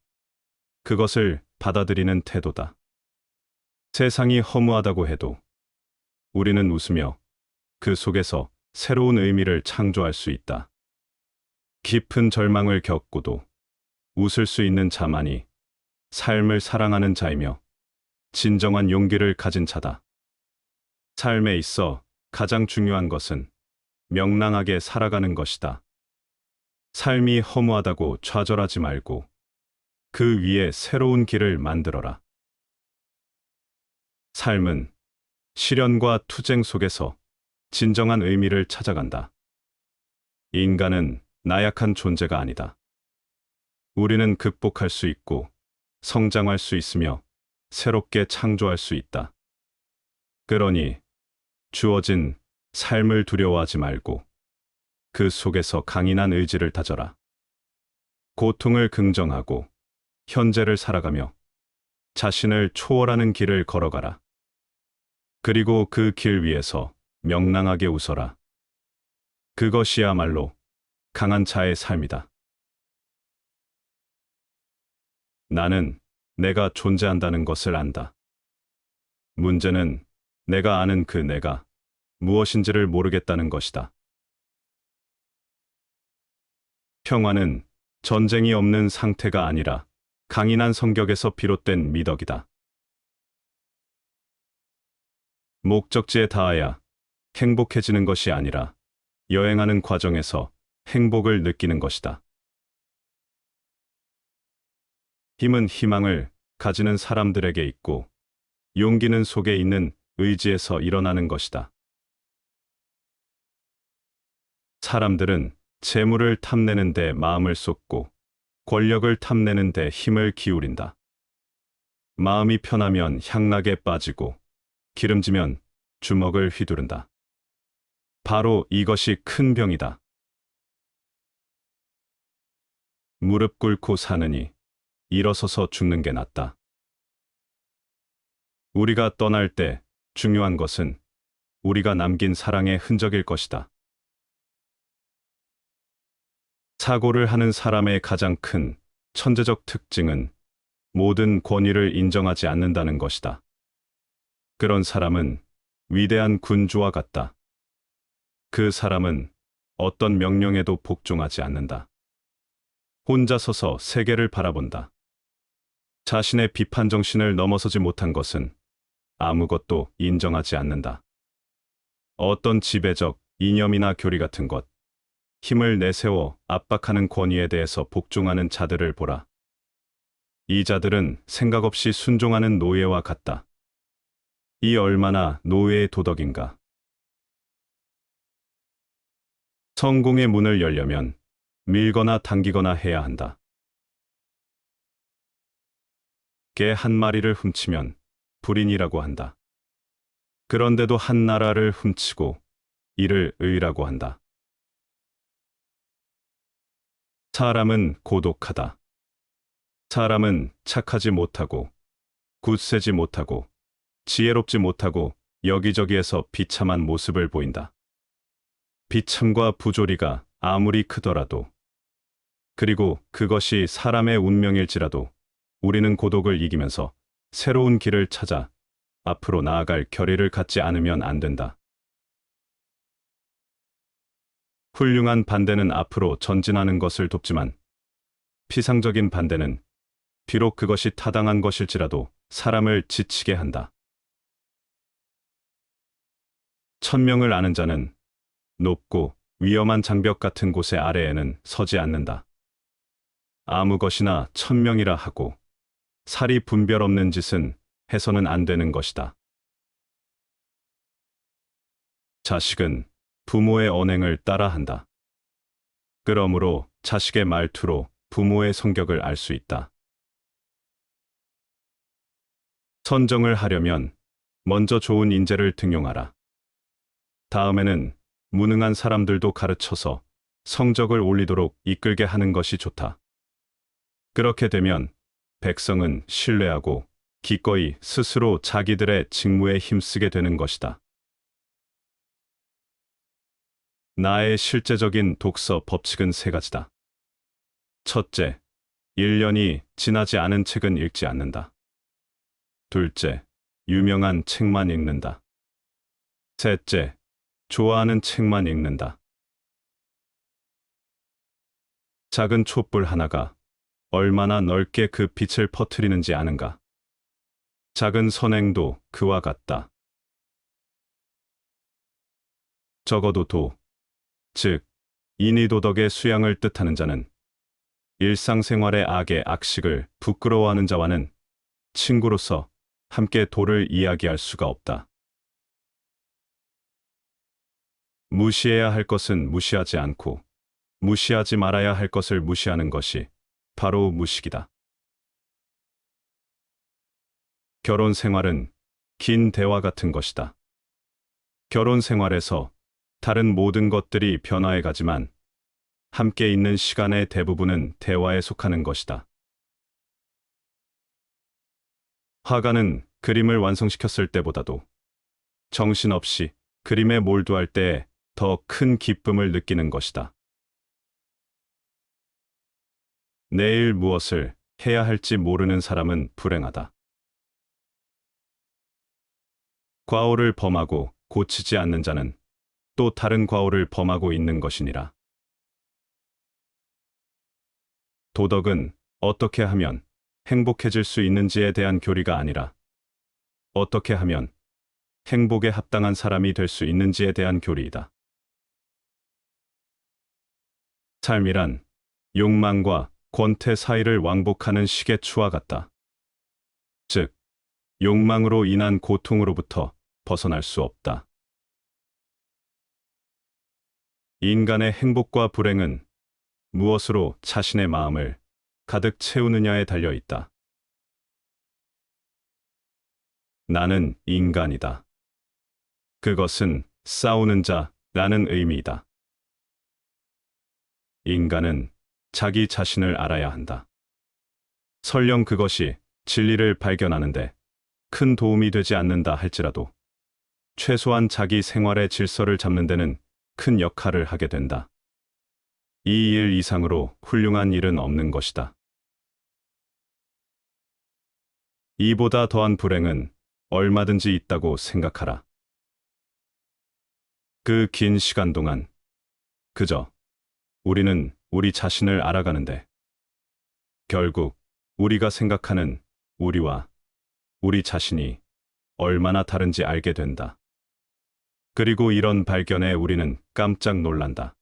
S1: 그것을 받아들이는 태도다. 세상이 허무하다고 해도 우리는 웃으며 그 속에서 새로운 의미를 창조할 수 있다. 깊은 절망을 겪고도 웃을 수 있는 자만이 삶을 사랑하는 자이며 진정한 용기를 가진 자다. 삶에 있어 가장 중요한 것은 명랑하게 살아가는 것이다. 삶이 허무하다고 좌절하지 말고 그 위에 새로운 길을 만들어라. 삶은 시련과 투쟁 속에서 진정한 의미를 찾아간다. 인간은 나약한 존재가 아니다. 우리는 극복할 수 있고 성장할 수 있으며 새롭게 창조할 수 있다. 그러니 주어진 삶을 두려워하지 말고 그 속에서 강인한 의지를 다져라. 고통을 긍정하고 현재를 살아가며 자신을 초월하는 길을 걸어가라. 그리고 그 길 위에서 명랑하게 웃어라. 그것이야말로 강한 자의 삶이다. 나는 내가 존재한다는 것을 안다. 문제는 내가 아는 그 내가 무엇인지를 모르겠다는 것이다. 평화는 전쟁이 없는 상태가 아니라 강인한 성격에서 비롯된 미덕이다. 목적지에 닿아야 행복해지는 것이 아니라 여행하는 과정에서 행복을 느끼는 것이다. 힘은 희망을 가지는 사람들에게 있고 용기는 속에 있는 의지에서 일어나는 것이다. 사람들은 재물을 탐내는 데 마음을 쏟고 권력을 탐내는 데 힘을 기울인다. 마음이 편하면 향락에 빠지고 기름지면 주먹을 휘두른다. 바로 이것이 큰 병이다. 무릎 꿇고 사느니 일어서서 죽는 게 낫다. 우리가 떠날 때 중요한 것은 우리가 남긴 사랑의 흔적일 것이다. 사고를 하는 사람의 가장 큰 천재적 특징은 모든 권위를 인정하지 않는다는 것이다. 그런 사람은 위대한 군주와 같다. 그 사람은 어떤 명령에도 복종하지 않는다. 혼자 서서 세계를 바라본다. 자신의 비판 정신을 넘어서지 못한 것은 아무것도 인정하지 않는다. 어떤 지배적 이념이나 교리 같은 것, 힘을 내세워 압박하는 권위에 대해서 복종하는 자들을 보라. 이 자들은 생각 없이 순종하는 노예와 같다. 이 얼마나 노예의 도덕인가. 성공의 문을 열려면 밀거나 당기거나 해야 한다. 개 한 마리를 훔치면 불인이라고 한다. 그런데도 한 나라를 훔치고 이를 의라고 한다. 사람은 고독하다. 사람은 착하지 못하고 굳세지 못하고 지혜롭지 못하고 여기저기에서 비참한 모습을 보인다. 비참과 부조리가 아무리 크더라도 그리고 그것이 사람의 운명일지라도 우리는 고독을 이기면서 새로운 길을 찾아 앞으로 나아갈 결의를 갖지 않으면 안 된다. 훌륭한 반대는 앞으로 전진하는 것을 돕지만 피상적인 반대는 비록 그것이 타당한 것일지라도 사람을 지치게 한다. 천명을 아는 자는 높고 위험한 장벽 같은 곳의 아래에는 서지 않는다. 아무 것이나 천명이라 하고 사리 분별 없는 짓은 해서는 안 되는 것이다. 자식은 부모의 언행을 따라한다. 그러므로 자식의 말투로 부모의 성격을 알 수 있다. 선정을 하려면 먼저 좋은 인재를 등용하라. 다음에는 무능한 사람들도 가르쳐서 성적을 올리도록 이끌게 하는 것이 좋다. 그렇게 되면 백성은 신뢰하고 기꺼이 스스로 자기들의 직무에 힘쓰게 되는 것이다. 나의 실제적인 독서 법칙은 세 가지다. 첫째, 1년이 지나지 않은 책은 읽지 않는다. 둘째, 유명한 책만 읽는다. 셋째, 좋아하는 책만 읽는다. 작은 촛불 하나가 얼마나 넓게 그 빛을 퍼뜨리는지 아는가? 작은 선행도 그와 같다. 적어도 도, 즉 인의도덕의 수양을 뜻하는 자는 일상생활의 악의 악식을 부끄러워하는 자와는 친구로서 함께 도를 이야기할 수가 없다. 무시해야 할 것은 무시하지 않고 무시하지 말아야 할 것을 무시하는 것이 바로 무식이다. 결혼 생활은 긴 대화 같은 것이다. 결혼 생활에서 다른 모든 것들이 변화해 가지만 함께 있는 시간의 대부분은 대화에 속하는 것이다. 화가는 그림을 완성시켰을 때보다도 정신없이 그림에 몰두할 때에 더 큰 기쁨을 느끼는 것이다. 내일 무엇을 해야 할지 모르는 사람은 불행하다. 과오를 범하고 고치지 않는 자는 또 다른 과오를 범하고 있는 것이니라. 도덕은 어떻게 하면 행복해질 수 있는지에 대한 교리가 아니라 어떻게 하면 행복에 합당한 사람이 될 수 있는지에 대한 교리이다. 삶이란 욕망과 권태 사이를 왕복하는 시계추와 같다. 즉, 욕망으로 인한 고통으로부터 벗어날 수 없다. 인간의 행복과 불행은 무엇으로 자신의 마음을 가득 채우느냐에 달려 있다. 나는 인간이다. 그것은 싸우는 자라는 의미이다. 인간은 자기 자신을 알아야 한다. 설령 그것이 진리를 발견하는데 큰 도움이 되지 않는다 할지라도 최소한 자기 생활의 질서를 잡는 데는 큰 역할을 하게 된다. 이 일 이상으로 훌륭한 일은 없는 것이다. 이보다 더한 불행은 얼마든지 있다고 생각하라. 그 긴 시간 동안 그저 우리는 우리 자신을 알아가는데 결국 우리가 생각하는 우리와 우리 자신이 얼마나 다른지 알게 된다. 그리고 이런 발견에 우리는 깜짝 놀란다.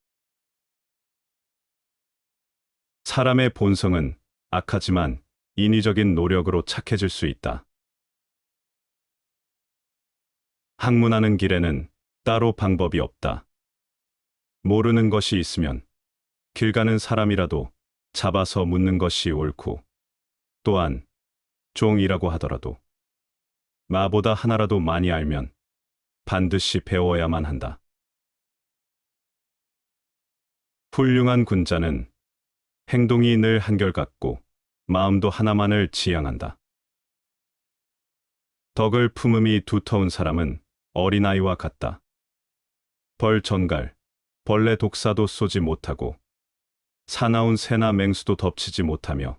S1: 사람의 본성은 악하지만 인위적인 노력으로 착해질 수 있다. 학문하는 길에는 따로 방법이 없다. 모르는 것이 있으면 길 가는 사람이라도 잡아서 묻는 것이 옳고, 또한 종이라고 하더라도 마보다 하나라도 많이 알면 반드시 배워야만 한다. 훌륭한 군자는 행동이 늘 한결같고 마음도 하나만을 지향한다. 덕을 품음이 두터운 사람은 어린아이와 같다. 벌 전갈, 벌레 독사도 쏘지 못하고 사나운 새나 맹수도 덮치지 못하며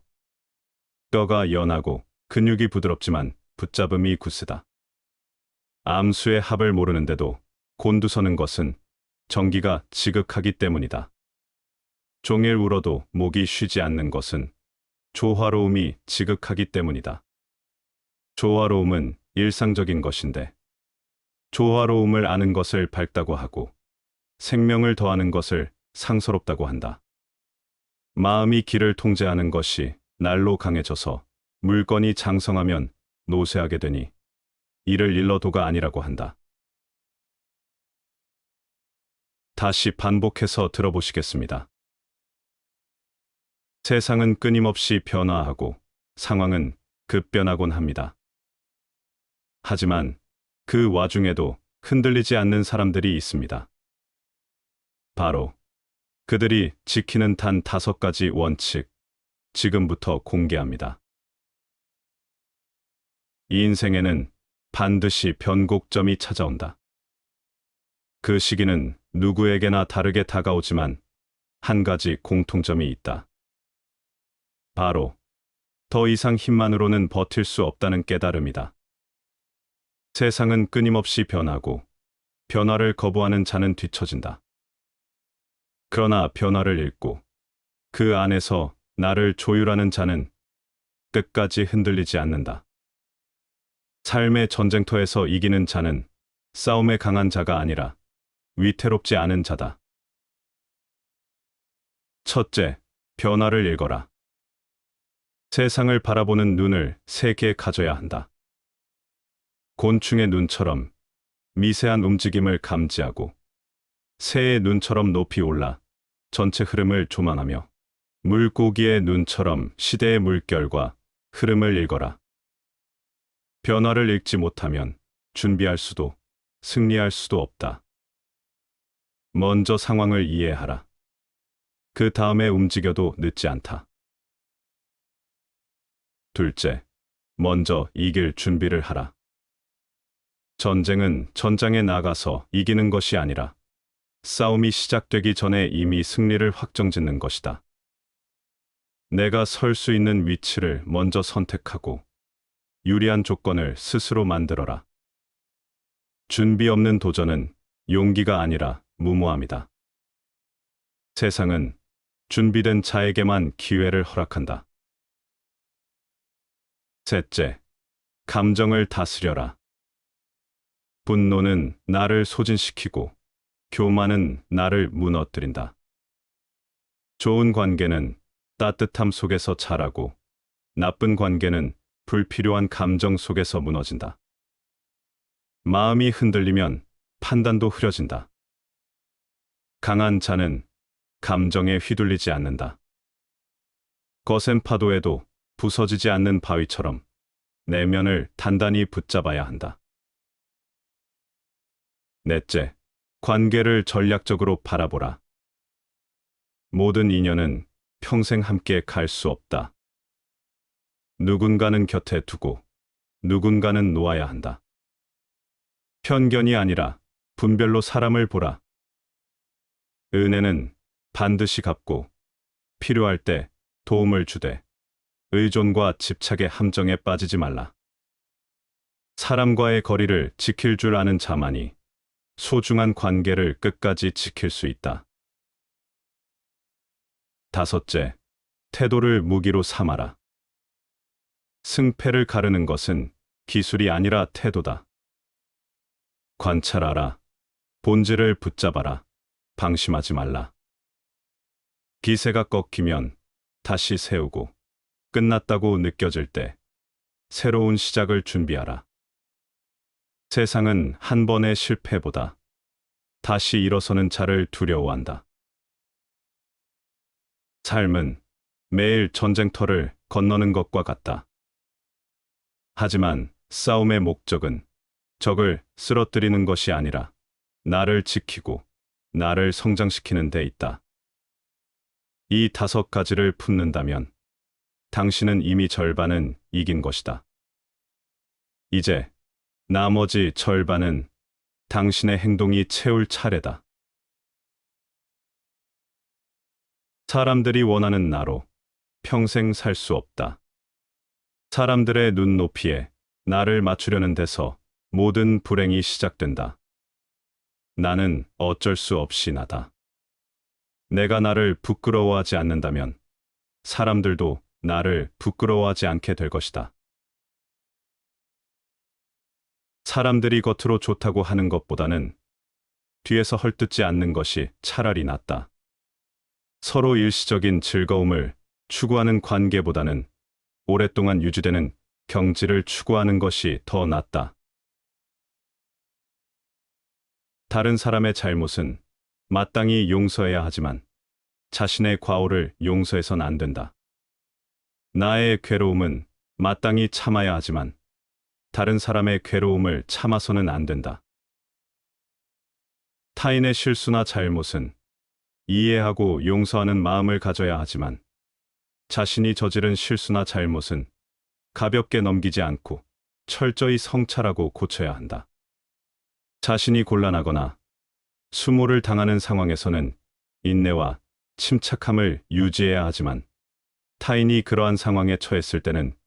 S1: 뼈가 연하고 근육이 부드럽지만 붙잡음이 굳세다. 암수의 합을 모르는데도 곤두서는 것은 전기가 지극하기 때문이다. 종일 울어도 목이 쉬지 않는 것은 조화로움이 지극하기 때문이다. 조화로움은 일상적인 것인데 조화로움을 아는 것을 밝다고 하고 생명을 더하는 것을 상서롭다고 한다. 마음이 기를 통제하는 것이 날로 강해져서 물건이 장성하면 노쇠하게 되니 이를 일러도가 아니라고 한다. 다시 반복해서 들어보시겠습니다. 세상은 끊임없이 변화하고 상황은 급변하곤 합니다. 하지만 그 와중에도 흔들리지 않는 사람들이 있습니다. 바로 그들이 지키는 단 5가지 원칙, 지금부터 공개합니다. 이 인생에는 반드시 변곡점이 찾아온다. 그 시기는 누구에게나 다르게 다가오지만 한 가지 공통점이 있다. 바로 더 이상 힘만으로는 버틸 수 없다는 깨달음이다. 세상은 끊임없이 변하고 변화를 거부하는 자는 뒤처진다. 그러나 변화를 읽고 그 안에서 나를 조율하는 자는 끝까지 흔들리지 않는다. 삶의 전쟁터에서 이기는 자는 싸움에 강한 자가 아니라 위태롭지 않은 자다. 첫째, 변화를 읽어라. 세상을 바라보는 눈을 3개 가져야 한다. 곤충의 눈처럼 미세한 움직임을 감지하고 새의 눈처럼 높이 올라 전체 흐름을 조망하며 물고기의 눈처럼 시대의 물결과 흐름을 읽어라. 변화를 읽지 못하면 준비할 수도 승리할 수도 없다. 먼저 상황을 이해하라. 그 다음에 움직여도 늦지 않다. 둘째, 먼저 이길 준비를 하라. 전쟁은 전장에 나가서 이기는 것이 아니라 싸움이 시작되기 전에 이미 승리를 확정짓는 것이다. 내가 설 수 있는 위치를 먼저 선택하고 유리한 조건을 스스로 만들어라. 준비 없는 도전은 용기가 아니라 무모함이다. 세상은 준비된 자에게만 기회를 허락한다. 셋째, 감정을 다스려라. 분노는 나를 소진시키고 교만은 나를 무너뜨린다. 좋은 관계는 따뜻함 속에서 자라고 나쁜 관계는 불필요한 감정 속에서 무너진다. 마음이 흔들리면 판단도 흐려진다. 강한 자는 감정에 휘둘리지 않는다. 거센 파도에도 부서지지 않는 바위처럼 내면을 단단히 붙잡아야 한다. 넷째, 관계를 전략적으로 바라보라. 모든 인연은 평생 함께 갈 수 없다. 누군가는 곁에 두고 누군가는 놓아야 한다. 편견이 아니라 분별로 사람을 보라. 은혜는 반드시 갚고 필요할 때 도움을 주되 의존과 집착의 함정에 빠지지 말라. 사람과의 거리를 지킬 줄 아는 자만이 소중한 관계를 끝까지 지킬 수 있다. 다섯째, 태도를 무기로 삼아라. 승패를 가르는 것은 기술이 아니라 태도다. 관찰하라. 본질을 붙잡아라. 방심하지 말라. 기세가 꺾이면 다시 세우고 끝났다고 느껴질 때 새로운 시작을 준비하라. 세상은 한 번의 실패보다 다시 일어서는 자를 두려워한다. 삶은 매일 전쟁터를 건너는 것과 같다. 하지만 싸움의 목적은 적을 쓰러뜨리는 것이 아니라 나를 지키고 나를 성장시키는 데 있다. 이 5가지를 품는다면 당신은 이미 절반은 이긴 것이다. 이제 나머지 절반은 당신의 행동이 채울 차례다. 사람들이 원하는 나로 평생 살 수 없다. 사람들의 눈높이에 나를 맞추려는 데서 모든 불행이 시작된다. 나는 어쩔 수 없이 나다. 내가 나를 부끄러워하지 않는다면 사람들도 나를 부끄러워하지 않게 될 것이다. 사람들이 겉으로 좋다고 하는 것보다는 뒤에서 헐뜯지 않는 것이 차라리 낫다. 서로 일시적인 즐거움을 추구하는 관계보다는 오랫동안 유지되는 경지를 추구하는 것이 더 낫다. 다른 사람의 잘못은 마땅히 용서해야 하지만 자신의 과오를 용서해선 안 된다. 나의 괴로움은 마땅히 참아야 하지만 다른 사람의 괴로움을 참아서는 안 된다. 타인의 실수나 잘못은 이해하고 용서하는 마음을 가져야 하지만 자신이 저지른 실수나 잘못은 가볍게 넘기지 않고 철저히 성찰하고 고쳐야 한다. 자신이 곤란하거나 수모를 당하는 상황에서는 인내와 침착함을 유지해야 하지만 타인이 그러한 상황에 처했을 때는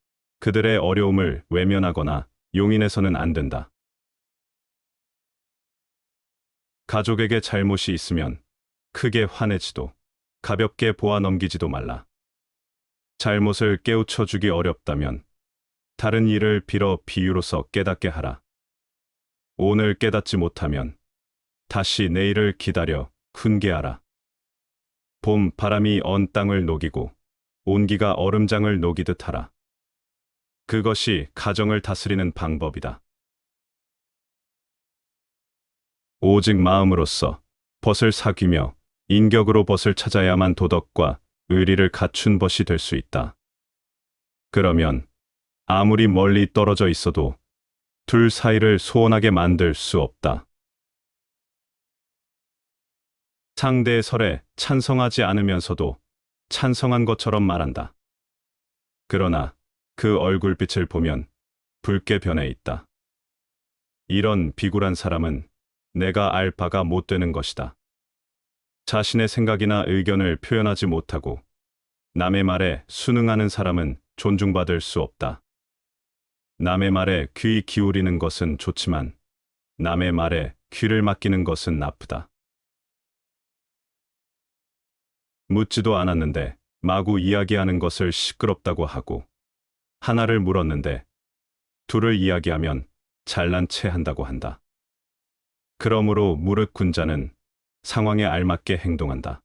S1: 그들의 어려움을 외면하거나 용인해서는 안 된다. 가족에게 잘못이 있으면 크게 화내지도 가볍게 보아 넘기지도 말라. 잘못을 깨우쳐 주기 어렵다면 다른 일을 빌어 비유로서 깨닫게 하라. 오늘 깨닫지 못하면 다시 내일을 기다려 훈계하라. 봄 바람이 언 땅을 녹이고 온기가 얼음장을 녹이듯 하라. 그것이 가정을 다스리는 방법이다. 오직 마음으로써 벗을 사귀며 인격으로 벗을 찾아야만 도덕과 의리를 갖춘 벗이 될 수 있다. 그러면 아무리 멀리 떨어져 있어도 둘 사이를 소원하게 만들 수 없다. 상대의 설에 찬성하지 않으면서도 찬성한 것처럼 말한다. 그러나 그 얼굴빛을 보면 붉게 변해 있다. 이런 비굴한 사람은 내가 알 바가 못 되는 것이다. 자신의 생각이나 의견을 표현하지 못하고 남의 말에 순응하는 사람은 존중받을 수 없다. 남의 말에 귀 기울이는 것은 좋지만 남의 말에 귀를 맡기는 것은 나쁘다. 묻지도 않았는데 마구 이야기하는 것을 시끄럽다고 하고 하나를 물었는데 둘을 이야기하면 잘난 체 한다고 한다. 그러므로 무릇 군자는 상황에 알맞게 행동한다.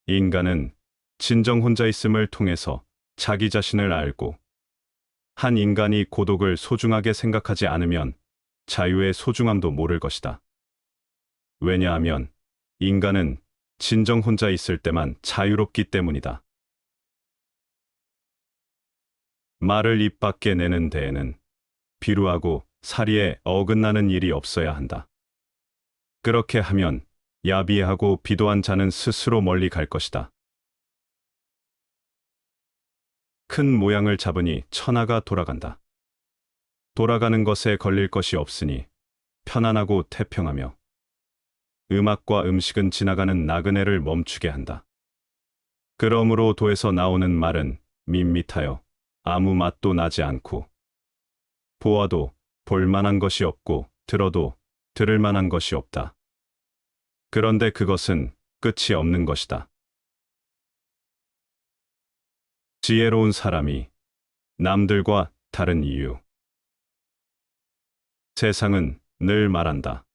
S1: 인간은 진정 혼자 있음을 통해서 자기 자신을 알고 한 인간이 고독을 소중하게 생각하지 않으면 자유의 소중함도 모를 것이다. 왜냐하면 인간은 진정 혼자 있을 때만 자유롭기 때문이다. 말을 입 밖에 내는 데에는 비루하고 사리에 어긋나는 일이 없어야 한다. 그렇게 하면 야비하고 비도한 자는 스스로 멀리 갈 것이다. 큰 모양을 잡으니 천하가 돌아간다. 돌아가는 것에 걸릴 것이 없으니 편안하고 태평하며 음악과 음식은 지나가는 나그네를 멈추게 한다. 그러므로 도에서 나오는 말은 밋밋하여 아무 맛도 나지 않고 보아도 볼 만한 것이 없고 들어도 들을 만한 것이 없다. 그런데 그것은 끝이 없는 것이다. 지혜로운 사람이 남들과 다른 이유. 세상은 늘 말한다.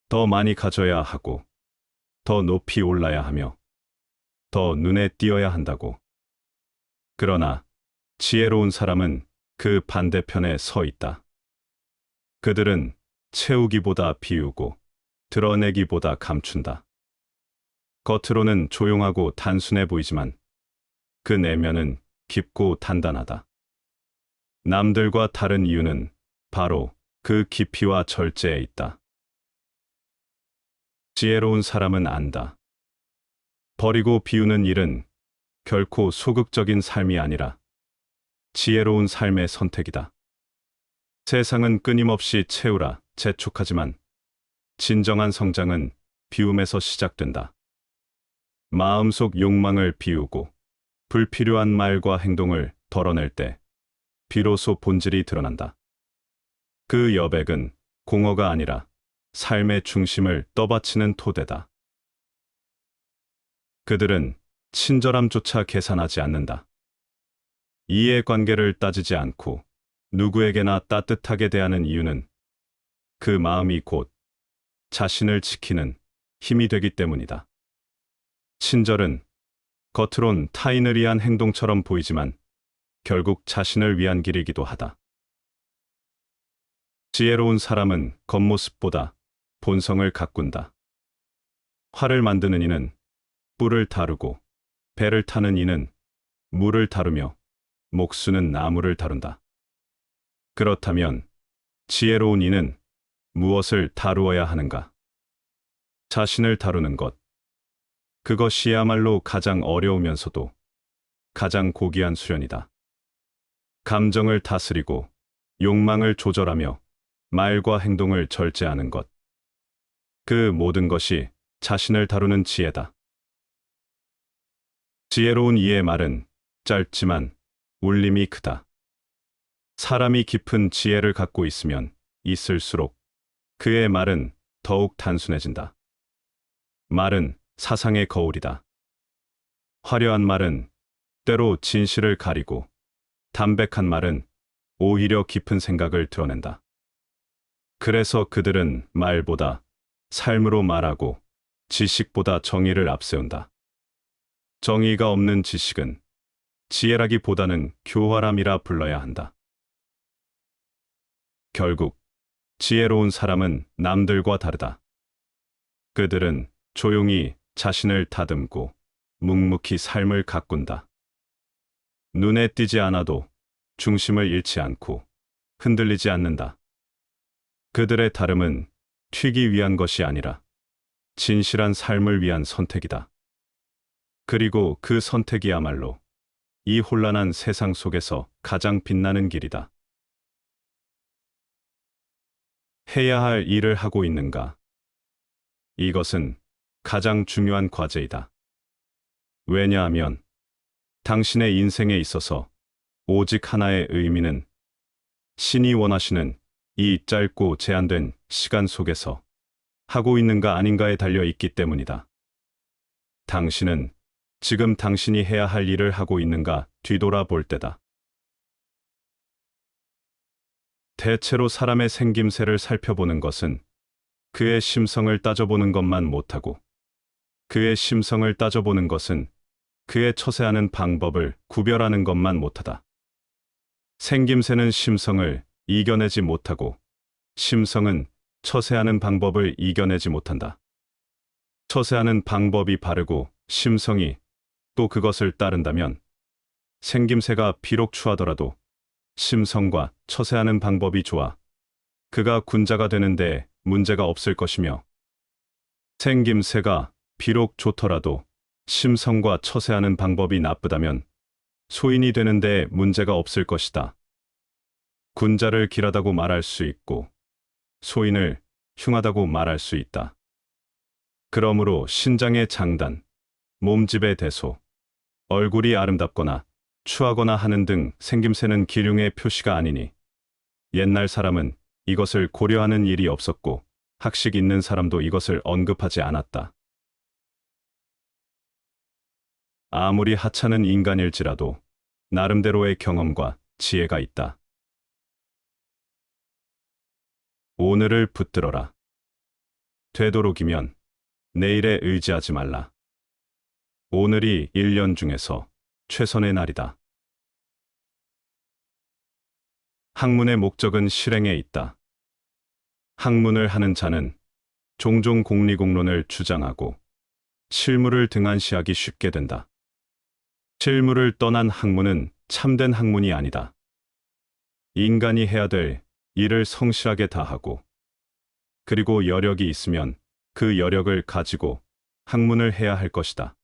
S1: 더 많이 가져야 하고, 더 높이 올라야 하며, 더 눈에 띄어야 한다고. 그러나 지혜로운 사람은 그 반대편에 서 있다. 그들은 채우기보다 비우고 드러내기보다 감춘다. 겉으로는 조용하고 단순해 보이지만 그 내면은 깊고 단단하다. 남들과 다른 이유는 바로 그 깊이와 절제에 있다. 지혜로운 사람은 안다. 버리고 비우는 일은 결코 소극적인 삶이 아니라 지혜로운 삶의 선택이다. 세상은 끊임없이 채우라 재촉하지만 진정한 성장은 비움에서 시작된다. 마음속 욕망을 비우고 불필요한 말과 행동을 덜어낼 때 비로소 본질이 드러난다. 그 여백은 공허가 아니라 삶의 중심을 떠받치는 토대다. 그들은 친절함조차 계산하지 않는다. 이해관계를 따지지 않고 누구에게나 따뜻하게 대하는 이유는 그 마음이 곧 자신을 지키는 힘이 되기 때문이다. 친절은 겉으론 타인을 위한 행동처럼 보이지만 결국 자신을 위한 길이기도 하다. 지혜로운 사람은 겉모습보다 본성을 가꾼다. 활을 만드는 이는 뿔을 다루고 배를 타는 이는 물을 다루며 목수는 나무를 다룬다. 그렇다면 지혜로운 이는 무엇을 다루어야 하는가? 자신을 다루는 것. 그것이야말로 가장 어려우면서도 가장 고귀한 수련이다. 감정을 다스리고 욕망을 조절하며 말과 행동을 절제하는 것. 그 모든 것이 자신을 다루는 지혜다. 지혜로운 이의 말은 짧지만 울림이 크다. 사람이 깊은 지혜를 갖고 있으면 있을수록 그의 말은 더욱 단순해진다. 말은 사상의 거울이다. 화려한 말은 때로 진실을 가리고 담백한 말은 오히려 깊은 생각을 드러낸다. 그래서 그들은 말보다 삶으로 말하고 지식보다 정의를 앞세운다. 정의가 없는 지식은 지혜라기보다는 교활함이라 불러야 한다. 결국 지혜로운 사람은 남들과 다르다. 그들은 조용히 자신을 다듬고 묵묵히 삶을 가꾼다. 눈에 띄지 않아도 중심을 잃지 않고 흔들리지 않는다. 그들의 다름은 튀기 위한 것이 아니라 진실한 삶을 위한 선택이다. 그리고 그 선택이야말로 이 혼란한 세상 속에서 가장 빛나는 길이다. 해야 할 일을 하고 있는가? 이것은 가장 중요한 과제이다. 왜냐하면 당신의 인생에 있어서 오직 하나의 의미는 신이 원하시는 이 짧고 제한된 시간 속에서 하고 있는가 아닌가에 달려 있기 때문이다. 당신은 지금 당신이 해야 할 일을 하고 있는가 뒤돌아볼 때다. 대체로 사람의 생김새를 살펴보는 것은 그의 심성을 따져보는 것만 못하고 그의 심성을 따져보는 것은 그의 처세하는 방법을 구별하는 것만 못하다. 생김새는 심성을 이겨내지 못하고 심성은 처세하는 방법을 이겨내지 못한다. 처세하는 방법이 바르고 심성이 또 그것을 따른다면 생김새가 비록 추하더라도 심성과 처세하는 방법이 좋아 그가 군자가 되는데 문제가 없을 것이며 생김새가 비록 좋더라도 심성과 처세하는 방법이 나쁘다면 소인이 되는데 문제가 없을 것이다. 군자를 길하다고 말할 수 있고 소인을 흉하다고 말할 수 있다. 그러므로 신장의 장단, 몸집의 대소, 얼굴이 아름답거나 추하거나 하는 등 생김새는 기륭의 표시가 아니니 옛날 사람은 이것을 고려하는 일이 없었고 학식 있는 사람도 이것을 언급하지 않았다. 아무리 하찮은 인간일지라도 나름대로의 경험과 지혜가 있다. 오늘을 붙들어라. 되도록이면 내일에 의지하지 말라. 오늘이 1년 중에서 최선의 날이다. 학문의 목적은 실행에 있다. 학문을 하는 자는 종종 공리공론을 주장하고 실무를 등한시하기 쉽게 된다. 실무를 떠난 학문은 참된 학문이 아니다. 인간이 해야 될 일을 성실하게 다하고 그리고 여력이 있으면 그 여력을 가지고 학문을 해야 할 것이다.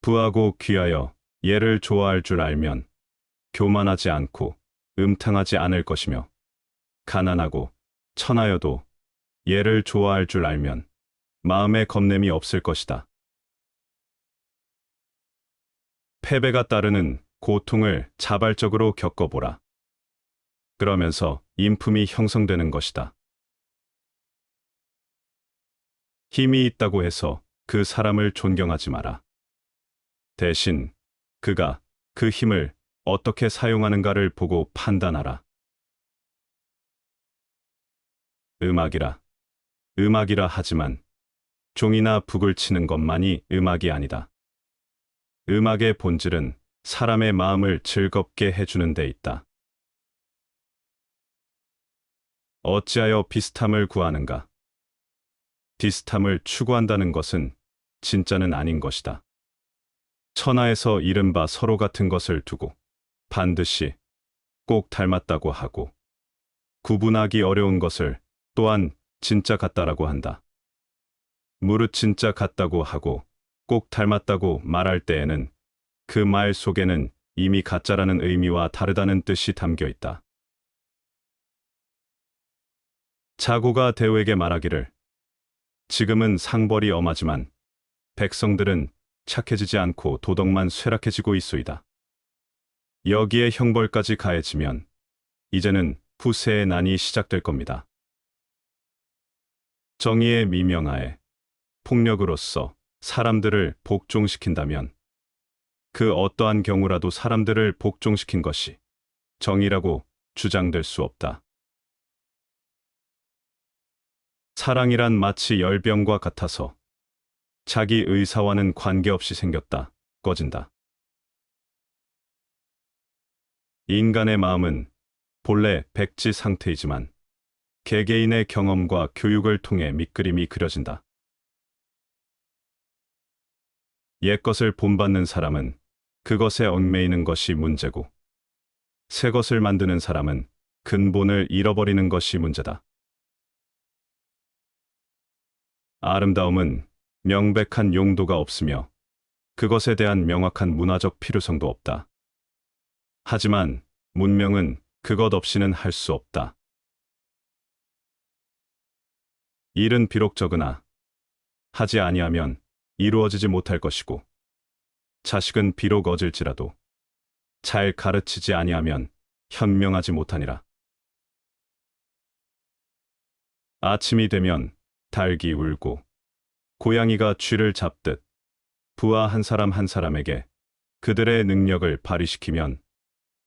S1: 부하고 귀하여 예를 좋아할 줄 알면 교만하지 않고 음탕하지 않을 것이며 가난하고 천하여도 예를 좋아할 줄 알면 마음에 겁냄이 없을 것이다. 패배가 따르는 고통을 자발적으로 겪어보라. 그러면서 인품이 형성되는 것이다. 힘이 있다고 해서 그 사람을 존경하지 마라. 대신 그가 그 힘을 어떻게 사용하는가를 보고 판단하라. 음악이라. 음악이라 하지만 종이나 북을 치는 것만이 음악이 아니다. 음악의 본질은 사람의 마음을 즐겁게 해주는 데 있다. 어찌하여 비슷함을 구하는가? 비슷함을 추구한다는 것은 진짜는 아닌 것이다. 천하에서 이른바 서로 같은 것을 두고 반드시 꼭 닮았다고 하고 구분하기 어려운 것을 또한 진짜 같다라고 한다. 무릇 진짜 같다고 하고 꼭 닮았다고 말할 때에는 그 말 속에는 이미 가짜라는 의미와 다르다는 뜻이 담겨 있다. 자고가 대우에게 말하기를 지금은 상벌이 엄하지만 백성들은 착해지지 않고 도덕만 쇠락해지고 있소이다. 여기에 형벌까지 가해지면 이제는 후세의 난이 시작될 겁니다. 정의의 미명하에 폭력으로써 사람들을 복종시킨다면 그 어떠한 경우라도 사람들을 복종시킨 것이 정의라고 주장될 수 없다. 사랑이란 마치 열병과 같아서 자기 의사와는 관계없이 생겼다, 꺼진다. 인간의 마음은 본래 백지 상태이지만 개개인의 경험과 교육을 통해 밑그림이 그려진다. 옛것을 본받는 사람은 그것에 얽매이는 것이 문제고 새 것을 만드는 사람은 근본을 잃어버리는 것이 문제다. 아름다움은 명백한 용도가 없으며 그것에 대한 명확한 문화적 필요성도 없다. 하지만 문명은 그것 없이는 할 수 없다. 일은 비록 적으나 하지 아니하면 이루어지지 못할 것이고 자식은 비록 얻을지라도 잘 가르치지 아니하면 현명하지 못하니라. 아침이 되면 닭이 울고 고양이가 쥐를 잡듯 부하 한 사람 한 사람에게 그들의 능력을 발휘시키면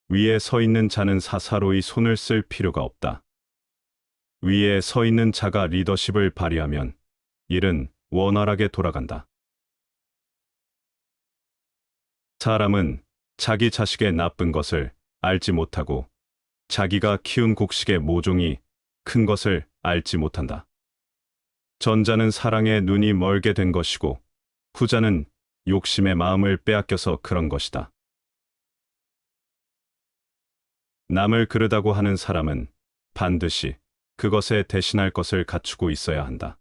S1: 위에 서 있는 자는 사사로이 손을 쓸 필요가 없다. 위에 서 있는 자가 리더십을 발휘하면 일은 원활하게 돌아간다. 사람은 자기 자식의 나쁜 것을 알지 못하고 자기가 키운 곡식의 모종이 큰 것을 알지 못한다. 전자는 사랑에 눈이 멀게 된 것이고 후자는 욕심의 마음을 빼앗겨서 그런 것이다. 남을 그르다고 하는 사람은 반드시 그것에 대신할 것을 갖추고 있어야 한다.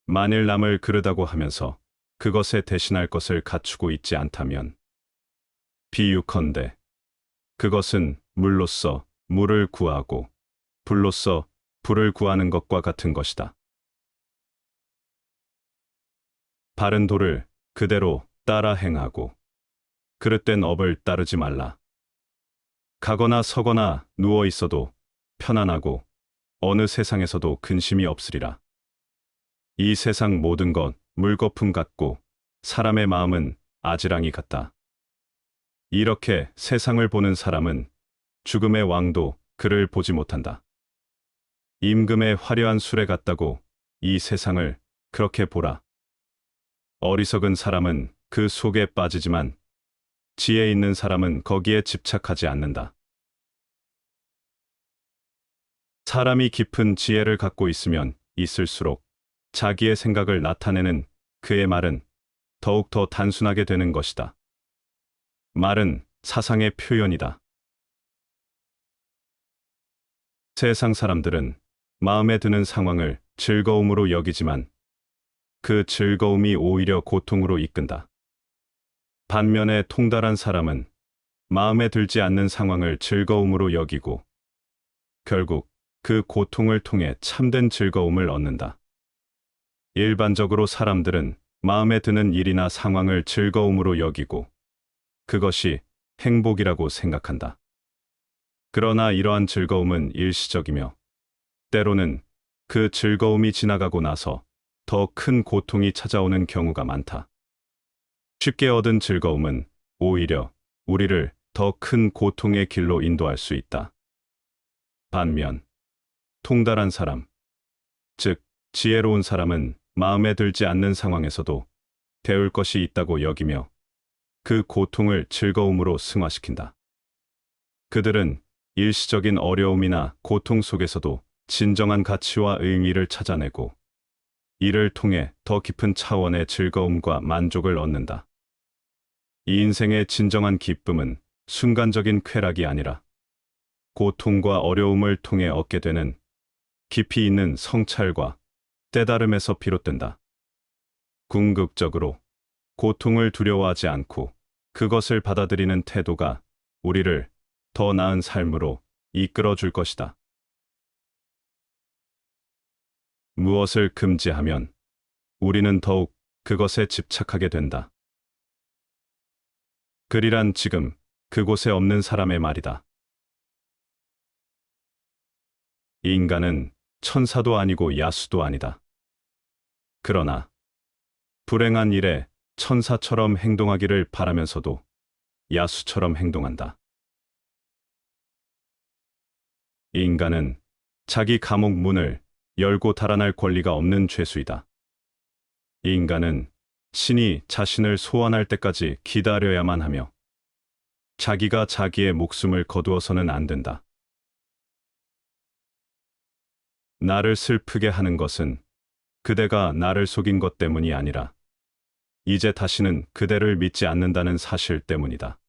S1: 만일 남을 그르다고 하면서 그것에 대신할 것을 갖추고 있지 않다면 비유컨대 그것은 물로써 물을 구하고 불로써 불을 구하는 것과 같은 것이다. 바른 도를 그대로 따라 행하고 그릇된 업을 따르지 말라. 가거나 서거나 누워 있어도 편안하고 어느 세상에서도 근심이 없으리라. 이 세상 모든 것 물거품 같고 사람의 마음은 아지랑이 같다. 이렇게 세상을 보는 사람은 죽음의 왕도 그를 보지 못한다. 임금의 화려한 술에 같다고 이 세상을 그렇게 보라. 어리석은 사람은 그 속에 빠지지만 지혜 있는 사람은 거기에 집착하지 않는다. 사람이 깊은 지혜를 갖고 있으면 있을수록 자기의 생각을 나타내는 그의 말은 더욱 더 단순하게 되는 것이다. 말은 사상의 표현이다. 세상 사람들은 마음에 드는 상황을 즐거움으로 여기지만 그 즐거움이 오히려 고통으로 이끈다. 반면에 통달한 사람은 마음에 들지 않는 상황을 즐거움으로 여기고 결국 그 고통을 통해 참된 즐거움을 얻는다. 일반적으로 사람들은 마음에 드는 일이나 상황을 즐거움으로 여기고 그것이 행복이라고 생각한다. 그러나 이러한 즐거움은 일시적이며 때로는 그 즐거움이 지나가고 나서 더 큰 고통이 찾아오는 경우가 많다. 쉽게 얻은 즐거움은 오히려 우리를 더 큰 고통의 길로 인도할 수 있다. 반면, 통달한 사람, 즉, 지혜로운 사람은 마음에 들지 않는 상황에서도 배울 것이 있다고 여기며 그 고통을 즐거움으로 승화시킨다. 그들은 일시적인 어려움이나 고통 속에서도 진정한 가치와 의미를 찾아내고 이를 통해 더 깊은 차원의 즐거움과 만족을 얻는다. 이 인생의 진정한 기쁨은 순간적인 쾌락이 아니라 고통과 어려움을 통해 얻게 되는 깊이 있는 성찰과 깨달음에서 비롯된다. 궁극적으로 고통을 두려워하지 않고 그것을 받아들이는 태도가 우리를 더 나은 삶으로 이끌어 줄 것이다. 무엇을 금지하면 우리는 더욱 그것에 집착하게 된다. 글이란 지금 그곳에 없는 사람의 말이다. 이 인간은 천사도 아니고 야수도 아니다. 그러나 불행한 일에 천사처럼 행동하기를 바라면서도 야수처럼 행동한다. 이 인간은 자기 감옥 문을 열고 달아날 권리가 없는 죄수이다. 이 인간은 신이 자신을 소환할 때까지 기다려야만 하며 자기가 자기의 목숨을 거두어서는 안 된다. 나를 슬프게 하는 것은 그대가 나를 속인 것 때문이 아니라 이제 다시는 그대를 믿지 않는다는 사실 때문이다.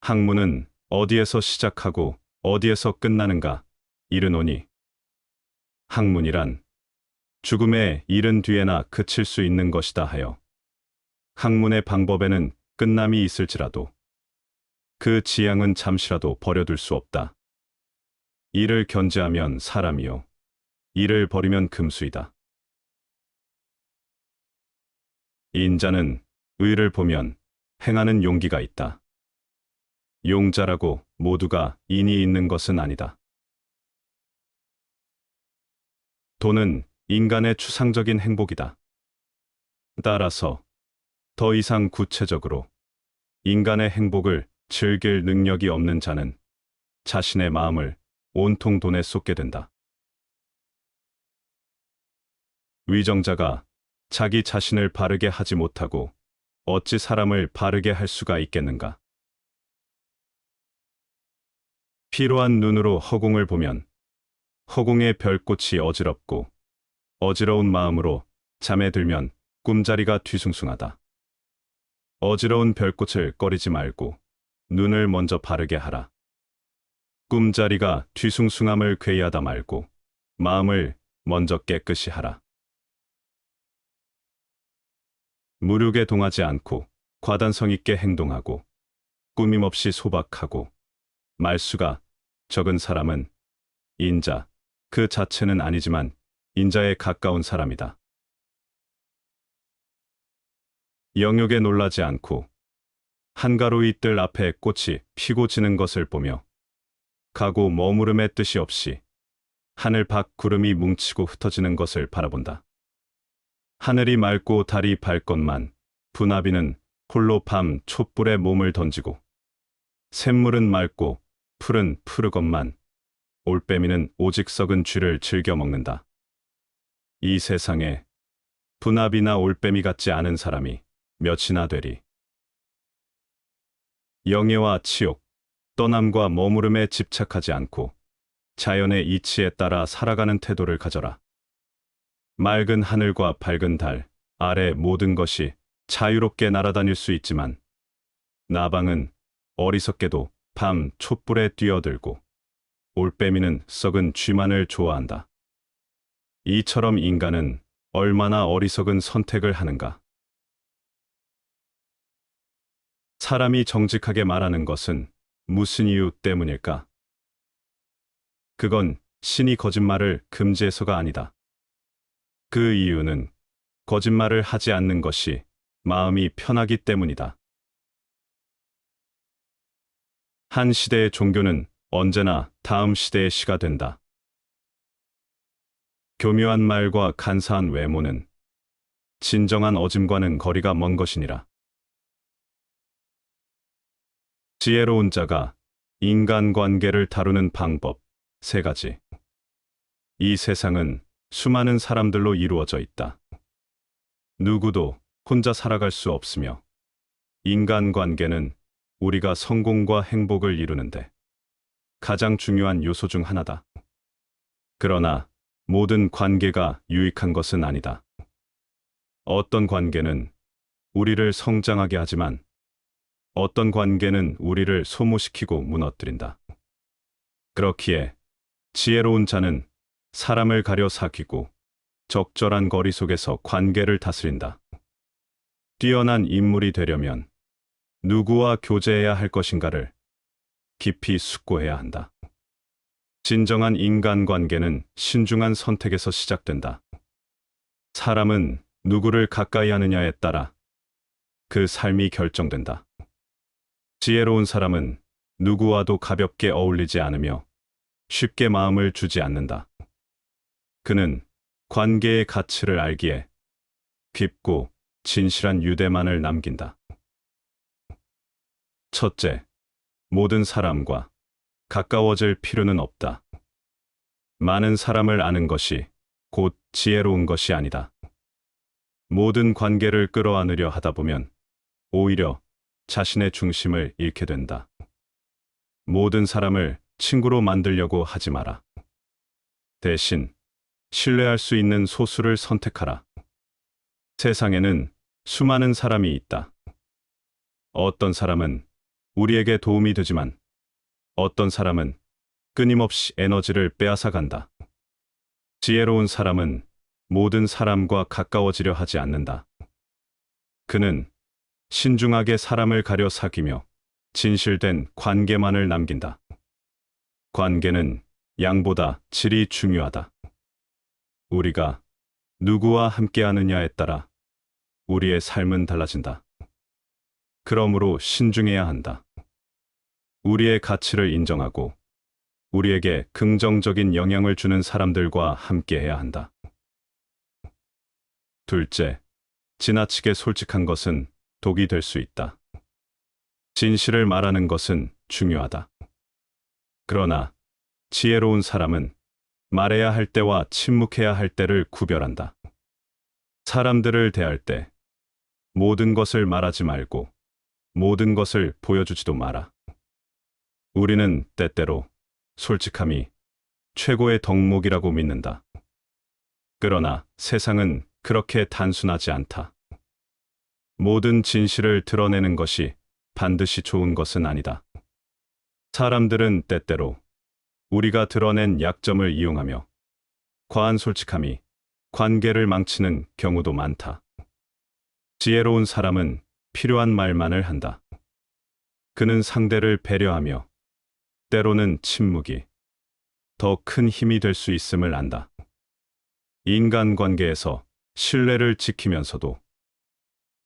S1: 학문은 어디에서 시작하고 어디에서 끝나는가 이르노니 학문이란 죽음의 이른 뒤에나 그칠 수 있는 것이다 하여 학문의 방법에는 끝남이 있을지라도 그 지향은 잠시라도 버려둘 수 없다. 이를 견제하면 사람이요 이를 버리면 금수이다. 인자는 의를 보면 행하는 용기가 있다. 용자라고 모두가 인이 있는 것은 아니다. 돈은 인간의 추상적인 행복이다. 따라서 더 이상 구체적으로 인간의 행복을 즐길 능력이 없는 자는 자신의 마음을 온통 돈에 쏟게 된다. 위정자가 자기 자신을 바르게 하지 못하고 어찌 사람을 바르게 할 수가 있겠는가? 피로한 눈으로 허공을 보면 허공의 별꽃이 어지럽고 어지러운 마음으로 잠에 들면 꿈자리가 뒤숭숭하다. 어지러운 별꽃을 꺼리지 말고 눈을 먼저 바르게 하라. 꿈자리가 뒤숭숭함을 괴이하다 말고 마음을 먼저 깨끗이 하라. 무력에 동하지 않고 과단성 있게 행동하고 꾸밈없이 소박하고 말수가 적은 사람은 인자 그 자체는 아니지만 인자에 가까운 사람이다. 영욕에 놀라지 않고 한가로이 뜰 앞에 꽃이 피고 지는 것을 보며 가고 머무름의 뜻이 없이 하늘 밖 구름이 뭉치고 흩어지는 것을 바라본다. 하늘이 맑고 달이 밝건만 분하비는 홀로 밤 촛불에 몸을 던지고 샘물은 맑고 풀은 푸르건만 올빼미는 오직 썩은 쥐를 즐겨 먹는다. 이 세상에 분하비나 올빼미 같지 않은 사람이 몇이나 되리. 영예와 치욕, 떠남과 머무름에 집착하지 않고 자연의 이치에 따라 살아가는 태도를 가져라. 맑은 하늘과 밝은 달 아래 모든 것이 자유롭게 날아다닐 수 있지만 나방은 어리석게도 밤 촛불에 뛰어들고 올빼미는 썩은 쥐만을 좋아한다. 이처럼 인간은 얼마나 어리석은 선택을 하는가. 사람이 정직하게 말하는 것은 무슨 이유 때문일까? 그건 신이 거짓말을 금지해서가 아니다. 그 이유는 거짓말을 하지 않는 것이 마음이 편하기 때문이다. 한 시대의 종교는 언제나 다음 시대의 시가 된다. 교묘한 말과 간사한 외모는 진정한 어짐과는 거리가 먼 것이니라. 지혜로운 자가 인간관계를 다루는 방법 3가지. 이 세상은 수많은 사람들로 이루어져 있다. 누구도 혼자 살아갈 수 없으며 인간관계는 우리가 성공과 행복을 이루는데 가장 중요한 요소 중 하나다. 그러나 모든 관계가 유익한 것은 아니다. 어떤 관계는 우리를 성장하게 하지만 어떤 관계는 우리를 소모시키고 무너뜨린다. 그렇기에 지혜로운 자는 사람을 가려 사귀고 적절한 거리 속에서 관계를 다스린다. 뛰어난 인물이 되려면 누구와 교제해야 할 것인가를 깊이 숙고해야 한다. 진정한 인간관계는 신중한 선택에서 시작된다. 사람은 누구를 가까이 하느냐에 따라 그 삶이 결정된다. 지혜로운 사람은 누구와도 가볍게 어울리지 않으며 쉽게 마음을 주지 않는다. 그는 관계의 가치를 알기에 깊고 진실한 유대만을 남긴다. 첫째, 모든 사람과 가까워질 필요는 없다. 많은 사람을 아는 것이 곧 지혜로운 것이 아니다. 모든 관계를 끌어안으려 하다 보면 오히려 자신의 중심을 잃게 된다. 모든 사람을 친구로 만들려고 하지 마라. 대신 신뢰할 수 있는 소수를 선택하라. 세상에는 수많은 사람이 있다. 어떤 사람은 우리에게 도움이 되지만 어떤 사람은 끊임없이 에너지를 빼앗아 간다. 지혜로운 사람은 모든 사람과 가까워지려 하지 않는다. 그는 신중하게 사람을 가려 사귀며 진실된 관계만을 남긴다. 관계는 양보다 질이 중요하다. 우리가 누구와 함께하느냐에 따라 우리의 삶은 달라진다. 그러므로 신중해야 한다. 우리의 가치를 인정하고 우리에게 긍정적인 영향을 주는 사람들과 함께해야 한다. 둘째, 지나치게 솔직한 것은 독이 될 수 있다. 진실을 말하는 것은 중요하다. 그러나 지혜로운 사람은 말해야 할 때와 침묵해야 할 때를 구별한다. 사람들을 대할 때 모든 것을 말하지 말고 모든 것을 보여주지도 마라. 우리는 때때로 솔직함이 최고의 덕목이라고 믿는다. 그러나 세상은 그렇게 단순하지 않다. 모든 진실을 드러내는 것이 반드시 좋은 것은 아니다. 사람들은 때때로 우리가 드러낸 약점을 이용하며 과한 솔직함이 관계를 망치는 경우도 많다. 지혜로운 사람은 필요한 말만을 한다. 그는 상대를 배려하며 때로는 침묵이 더 큰 힘이 될 수 있음을 안다. 인간관계에서 신뢰를 지키면서도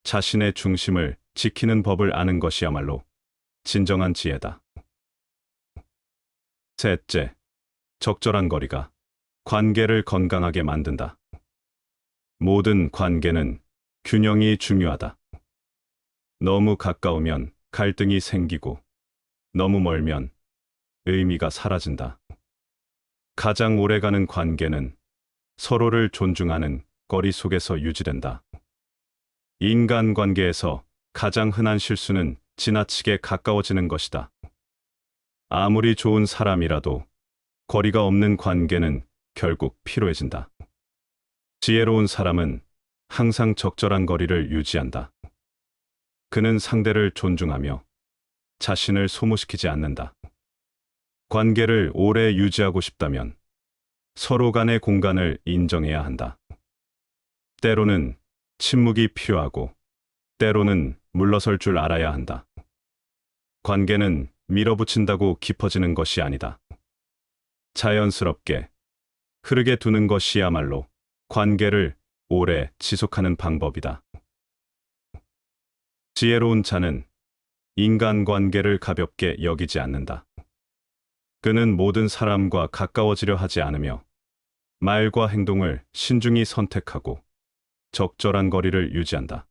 S1: 자신의 중심을 지키는 법을 아는 것이야말로 진정한 지혜다. 셋째, 적절한 거리가 관계를 건강하게 만든다. 모든 관계는 균형이 중요하다. 너무 가까우면 갈등이 생기고 너무 멀면 의미가 사라진다. 가장 오래가는 관계는 서로를 존중하는 거리 속에서 유지된다. 인간관계에서 가장 흔한 실수는 지나치게 가까워지는 것이다. 아무리 좋은 사람이라도 거리가 없는 관계는 결국 피로해진다. 지혜로운 사람은 항상 적절한 거리를 유지한다. 그는 상대를 존중하며 자신을 소모시키지 않는다. 관계를 오래 유지하고 싶다면 서로 간의 공간을 인정해야 한다. 때로는 침묵이 필요하고 때로는 물러설 줄 알아야 한다. 관계는 밀어붙인다고 깊어지는 것이 아니다. 자연스럽게 흐르게 두는 것이야말로 관계를 오래 지속하는 방법이다. 지혜로운 자는 인간관계를 가볍게 여기지 않는다. 그는 모든 사람과 가까워지려 하지 않으며 말과 행동을 신중히 선택하고 적절한 거리를 유지한다.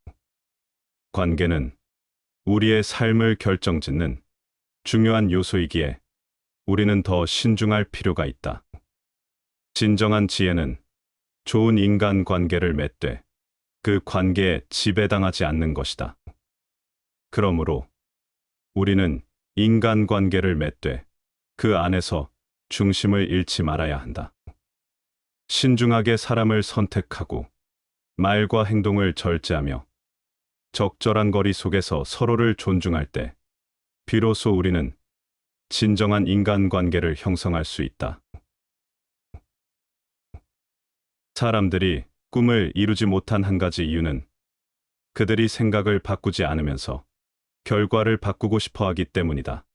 S1: 관계는 우리의 삶을 결정짓는 중요한 요소이기에 우리는 더 신중할 필요가 있다. 진정한 지혜는 좋은 인간관계를 맺되 그 관계에 지배당하지 않는 것이다. 그러므로 우리는 인간관계를 맺되 그 안에서 중심을 잃지 말아야 한다. 신중하게 사람을 선택하고 말과 행동을 절제하며 적절한 거리 속에서 서로를 존중할 때 비로소 우리는 진정한 인간관계를 형성할 수 있다. 사람들이 꿈을 이루지 못한 한 가지 이유는 그들이 생각을 바꾸지 않으면서 결과를 바꾸고 싶어 하기 때문이다.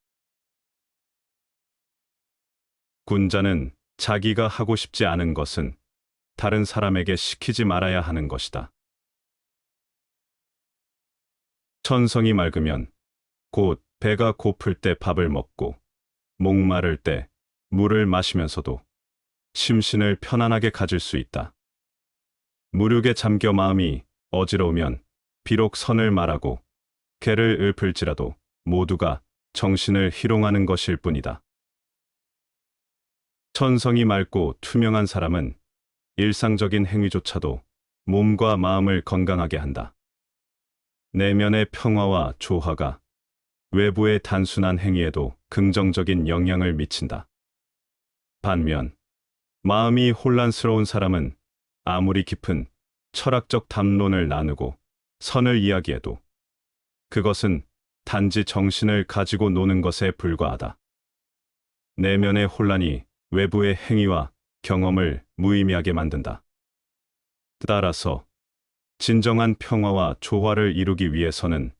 S1: 군자는 자기가 하고 싶지 않은 것은 다른 사람에게 시키지 말아야 하는 것이다. 천성이 맑으면 곧 배가 고플 때 밥을 먹고 목마를 때 물을 마시면서도 심신을 편안하게 가질 수 있다. 무력에 잠겨 마음이 어지러우면 비록 선을 말하고 개를 읊을지라도 모두가 정신을 희롱하는 것일 뿐이다. 천성이 맑고 투명한 사람은 일상적인 행위조차도 몸과 마음을 건강하게 한다. 내면의 평화와 조화가 외부의 단순한 행위에도 긍정적인 영향을 미친다. 반면 마음이 혼란스러운 사람은 아무리 깊은 철학적 담론을 나누고 선을 이야기해도 그것은 단지 정신을 가지고 노는 것에 불과하다. 내면의 혼란이 외부의 행위와 경험을 무의미하게 만든다. 따라서 진정한 평화와 조화를 이루기 위해서는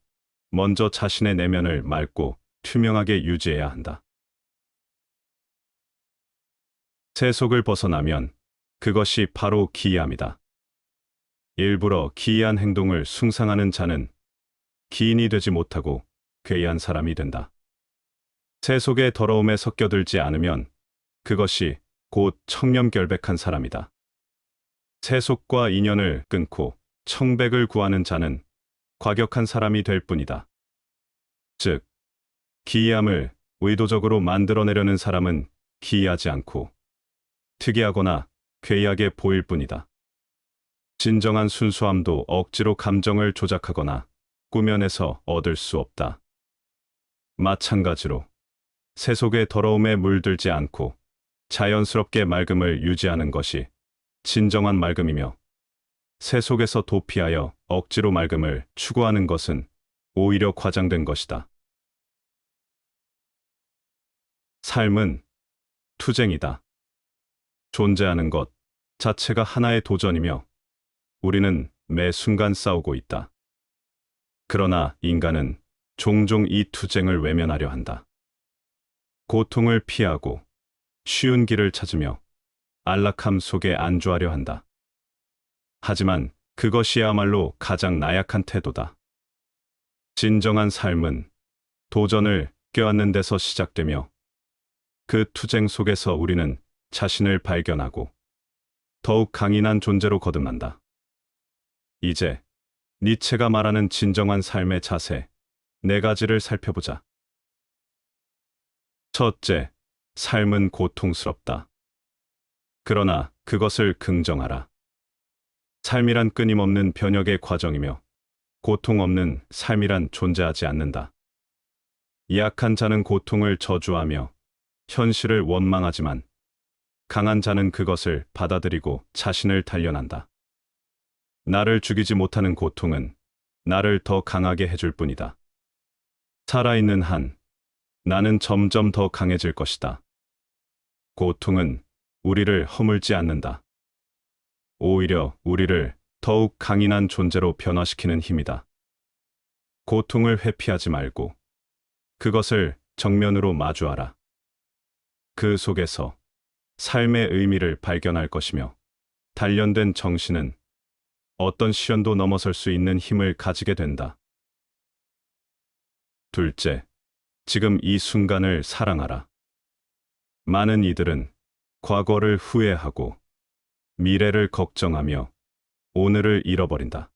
S1: 먼저 자신의 내면을 맑고 투명하게 유지해야 한다. 세속을 벗어나면 그것이 바로 기이함이다. 일부러 기이한 행동을 숭상하는 자는 기인이 되지 못하고 괴이한 사람이 된다. 세속의 더러움에 섞여들지 않으면 그것이 곧 청렴결백한 사람이다. 세속과 인연을 끊고 청백을 구하는 자는 과격한 사람이 될 뿐이다. 즉, 기이함을 의도적으로 만들어내려는 사람은 기이하지 않고 특이하거나 괴이하게 보일 뿐이다. 진정한 순수함도 억지로 감정을 조작하거나 꾸며내서 얻을 수 없다. 마찬가지로 세속의 더러움에 물들지 않고 자연스럽게 맑음을 유지하는 것이 진정한 맑음이며 세속에서 도피하여 억지로 맑음을 추구하는 것은 오히려 과장된 것이다. 삶은 투쟁이다. 존재하는 것 자체가 하나의 도전이며 우리는 매 순간 싸우고 있다. 그러나 인간은 종종 이 투쟁을 외면하려 한다. 고통을 피하고 쉬운 길을 찾으며 안락함 속에 안주하려 한다. 하지만 그것이야말로 가장 나약한 태도다. 진정한 삶은 도전을 껴안는 데서 시작되며 그 투쟁 속에서 우리는 자신을 발견하고 더욱 강인한 존재로 거듭난다. 이제 니체가 말하는 진정한 삶의 자세 네 가지를 살펴보자. 첫째, 삶은 고통스럽다. 그러나 그것을 긍정하라. 삶이란 끊임없는 변혁의 과정이며 고통 없는 삶이란 존재하지 않는다. 약한 자는 고통을 저주하며 현실을 원망하지만 강한 자는 그것을 받아들이고 자신을 단련한다. 나를 죽이지 못하는 고통은 나를 더 강하게 해줄 뿐이다. 살아있는 한, 나는 점점 더 강해질 것이다. 고통은 우리를 허물지 않는다. 오히려 우리를 더욱 강인한 존재로 변화시키는 힘이다. 고통을 회피하지 말고 그것을 정면으로 마주하라. 그 속에서 삶의 의미를 발견할 것이며 단련된 정신은 어떤 시련도 넘어설 수 있는 힘을 가지게 된다. 둘째, 지금 이 순간을 사랑하라. 많은 이들은 과거를 후회하고 미래를 걱정하며 오늘을 잃어버린다.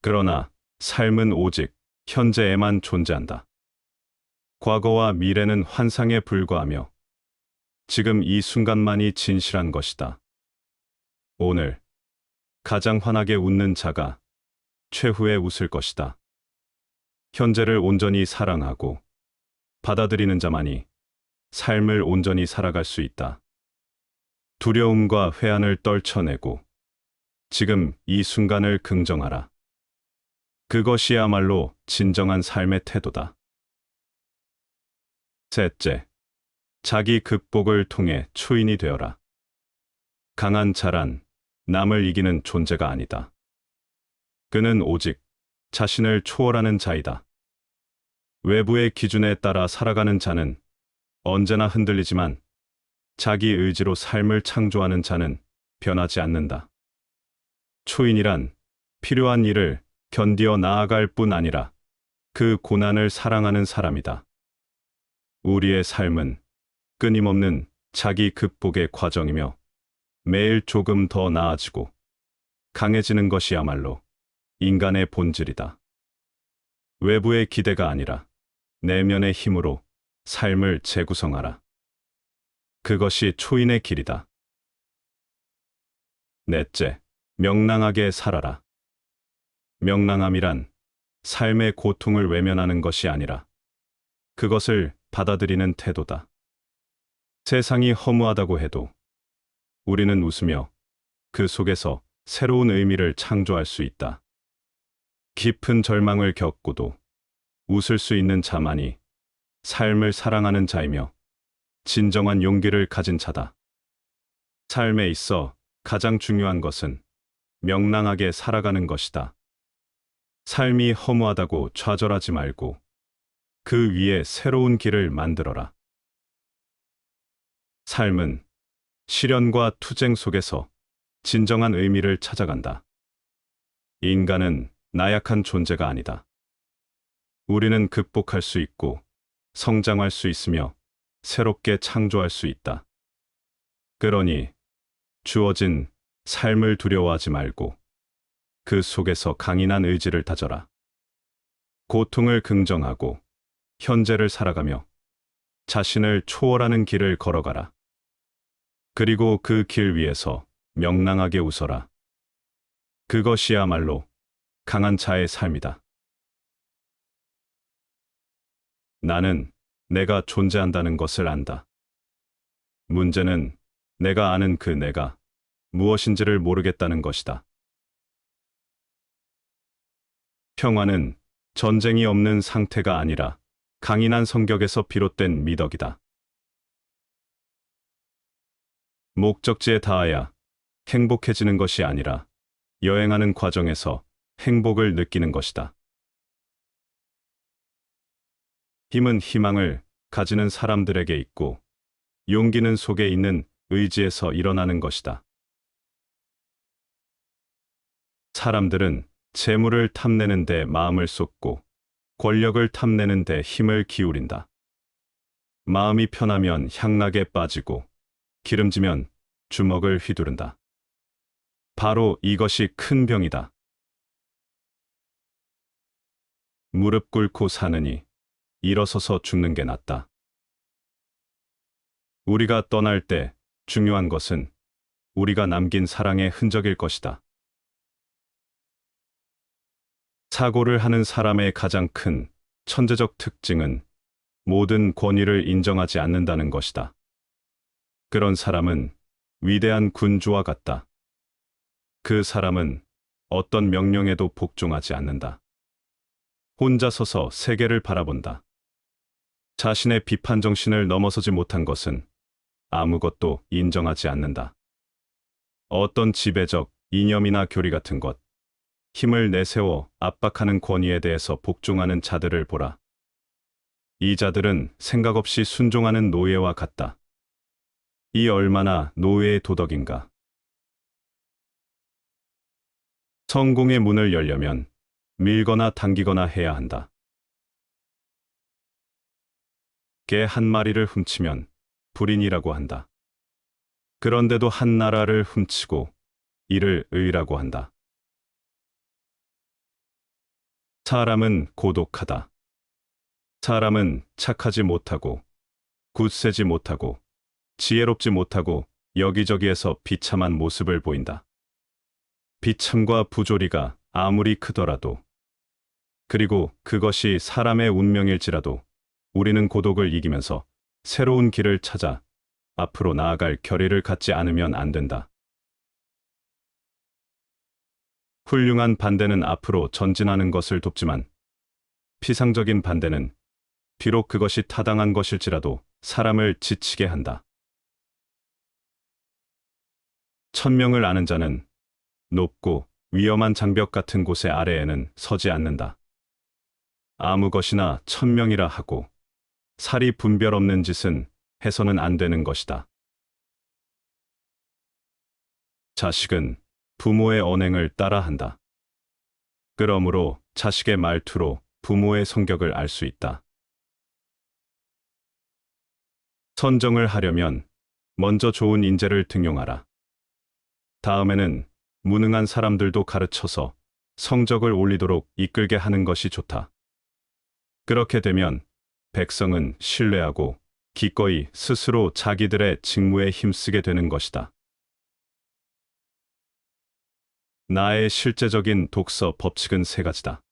S1: 그러나 삶은 오직 현재에만 존재한다. 과거와 미래는 환상에 불과하며 지금 이 순간만이 진실한 것이다. 오늘 가장 환하게 웃는 자가 최후에 웃을 것이다. 현재를 온전히 사랑하고 받아들이는 자만이 삶을 온전히 살아갈 수 있다. 두려움과 회한을 떨쳐내고 지금 이 순간을 긍정하라. 그것이야말로 진정한 삶의 태도다. 셋째, 자기 극복을 통해 초인이 되어라. 강한 자란 남을 이기는 존재가 아니다. 그는 오직 자신을 초월하는 자이다. 외부의 기준에 따라 살아가는 자는 언제나 흔들리지만 자기 의지로 삶을 창조하는 자는 변하지 않는다. 초인이란 필요한 일을 견디어 나아갈 뿐 아니라 그 고난을 사랑하는 사람이다. 우리의 삶은 끊임없는 자기 극복의 과정이며 매일 조금 더 나아지고 강해지는 것이야말로 인간의 본질이다. 외부의 기대가 아니라 내면의 힘으로 삶을 재구성하라. 그것이 초인의 길이다. 넷째, 명랑하게 살아라. 명랑함이란 삶의 고통을 외면하는 것이 아니라 그것을 받아들이는 태도다. 세상이 허무하다고 해도 우리는 웃으며 그 속에서 새로운 의미를 창조할 수 있다. 깊은 절망을 겪고도 웃을 수 있는 자만이 삶을 사랑하는 자이며 진정한 용기를 가진 자다. 삶에 있어 가장 중요한 것은 명랑하게 살아가는 것이다. 삶이 허무하다고 좌절하지 말고 그 위에 새로운 길을 만들어라. 삶은 시련과 투쟁 속에서 진정한 의미를 찾아간다. 인간은 나약한 존재가 아니다. 우리는 극복할 수 있고 성장할 수 있으며 새롭게 창조할 수 있다. 그러니 주어진 삶을 두려워하지 말고 그 속에서 강인한 의지를 다져라. 고통을 긍정하고 현재를 살아가며 자신을 초월하는 길을 걸어가라. 그리고 그 길 위에서 명랑하게 웃어라. 그것이야말로 강한 자의 삶이다. 나는 내가 존재한다는 것을 안다. 문제는 내가 아는 그 내가 무엇인지를 모르겠다는 것이다. 평화는 전쟁이 없는 상태가 아니라 강인한 성격에서 비롯된 미덕이다. 목적지에 닿아야 행복해지는 것이 아니라 여행하는 과정에서 행복을 느끼는 것이다. 힘은 희망을 가지는 사람들에게 있고 용기는 속에 있는 의지에서 일어나는 것이다. 사람들은 재물을 탐내는 데 마음을 쏟고 권력을 탐내는 데 힘을 기울인다. 마음이 편하면 향락에 빠지고 기름지면 주먹을 휘두른다. 바로 이것이 큰 병이다. 무릎 꿇고 사느니 일어서서 죽는 게 낫다. 우리가 떠날 때 중요한 것은 우리가 남긴 사랑의 흔적일 것이다. 사고를 하는 사람의 가장 큰 천재적 특징은 모든 권위를 인정하지 않는다는 것이다. 그런 사람은 위대한 군주와 같다. 그 사람은 어떤 명령에도 복종하지 않는다. 혼자 서서 세계를 바라본다. 자신의 비판 정신을 넘어서지 못한 것은 아무것도 인정하지 않는다. 어떤 지배적 이념이나 교리 같은 것, 힘을 내세워 압박하는 권위에 대해서 복종하는 자들을 보라. 이 자들은 생각 없이 순종하는 노예와 같다. 이 얼마나 노예의 도덕인가. 성공의 문을 열려면 밀거나 당기거나 해야 한다. 개 한 마리를 훔치면 불인이라고 한다. 그런데도 한 나라를 훔치고 이를 의라고 한다. 사람은 고독하다. 사람은 착하지 못하고 굳세지 못하고 지혜롭지 못하고 여기저기에서 비참한 모습을 보인다. 비참과 부조리가 아무리 크더라도, 그리고 그것이 사람의 운명일지라도 우리는 고독을 이기면서 새로운 길을 찾아 앞으로 나아갈 결의를 갖지 않으면 안 된다. 훌륭한 반대는 앞으로 전진하는 것을 돕지만 피상적인 반대는 비록 그것이 타당한 것일지라도 사람을 지치게 한다. 천명을 아는 자는 높고 위험한 장벽 같은 곳의 아래에는 서지 않는다. 아무 것이나 천명이라 하고 사리 분별 없는 짓은 해서는 안 되는 것이다. 자식은 부모의 언행을 따라한다. 그러므로 자식의 말투로 부모의 성격을 알 수 있다. 선정을 하려면 먼저 좋은 인재를 등용하라. 다음에는 무능한 사람들도 가르쳐서 성적을 올리도록 이끌게 하는 것이 좋다. 그렇게 되면 백성은 신뢰하고 기꺼이 스스로 자기들의 직무에 힘쓰게 되는 것이다. 나의 실제적인 독서 법칙은 세 가지다.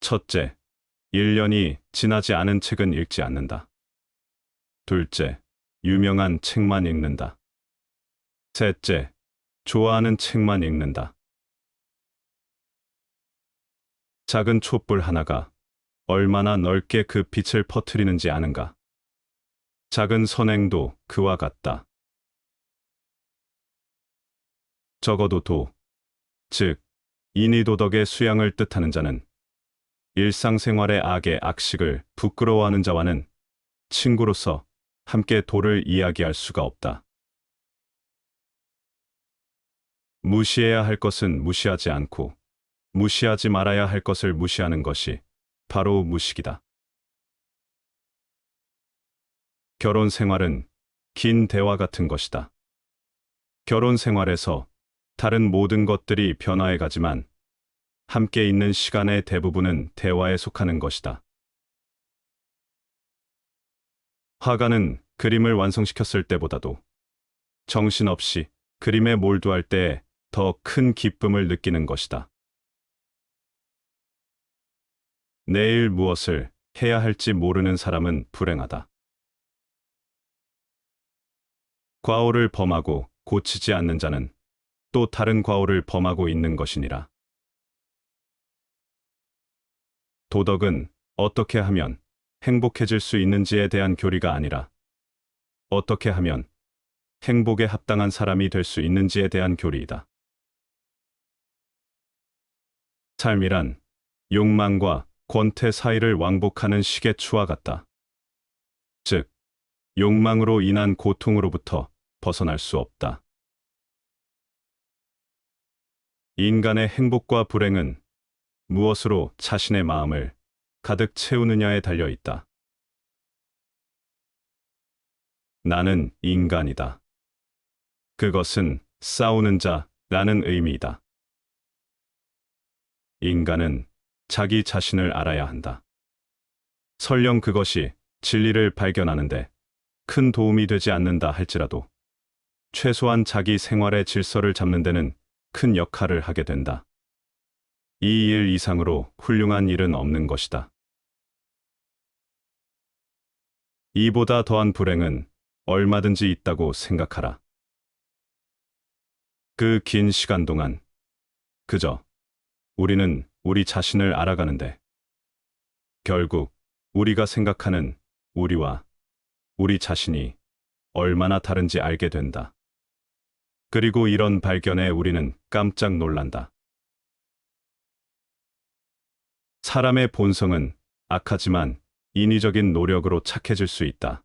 S1: 첫째, 1년이 지나지 않은 책은 읽지 않는다. 둘째, 유명한 책만 읽는다. 셋째, 좋아하는 책만 읽는다. 작은 촛불 하나가 얼마나 넓게 그 빛을 퍼뜨리는지 아는가? 작은 선행도 그와 같다. 적어도 도, 즉 인의도덕의 수양을 뜻하는 자는 일상생활의 악의 악식을 부끄러워하는 자와는 친구로서 함께 도를 이야기할 수가 없다. 무시해야 할 것은 무시하지 않고 무시하지 말아야 할 것을 무시하는 것이 바로 무식이다. 결혼 생활은 긴 대화 같은 것이다. 결혼 생활에서 다른 모든 것들이 변화해 가지만 함께 있는 시간의 대부분은 대화에 속하는 것이다. 화가는 그림을 완성시켰을 때보다도 정신없이 그림에 몰두할 때에 더 큰 기쁨을 느끼는 것이다. 내일 무엇을 해야 할지 모르는 사람은 불행하다. 과오를 범하고 고치지 않는 자는 또 다른 과오를 범하고 있는 것이니라. 도덕은 어떻게 하면 행복해질 수 있는지에 대한 교리가 아니라 어떻게 하면 행복에 합당한 사람이 될 수 있는지에 대한 교리이다. 삶이란 욕망과 권태 사이를 왕복하는 시계추와 같다. 즉, 욕망으로 인한 고통으로부터 벗어날 수 없다. 인간의 행복과 불행은 무엇으로 자신의 마음을 가득 채우느냐에 달려 있다. 나는 인간이다. 그것은 싸우는 자라는 의미이다. 인간은 자기 자신을 알아야 한다. 설령 그것이 진리를 발견하는데 큰 도움이 되지 않는다 할지라도 최소한 자기 생활의 질서를 잡는 데는 큰 역할을 하게 된다. 이 일 이상으로 훌륭한 일은 없는 것이다. 이보다 더한 불행은 얼마든지 있다고 생각하라. 그 긴 시간 동안 그저 우리는 우리 자신을 알아가는데 결국 우리가 생각하는 우리와 우리 자신이 얼마나 다른지 알게 된다. 그리고 이런 발견에 우리는 깜짝 놀란다. 사람의 본성은 악하지만 인위적인 노력으로 착해질 수 있다.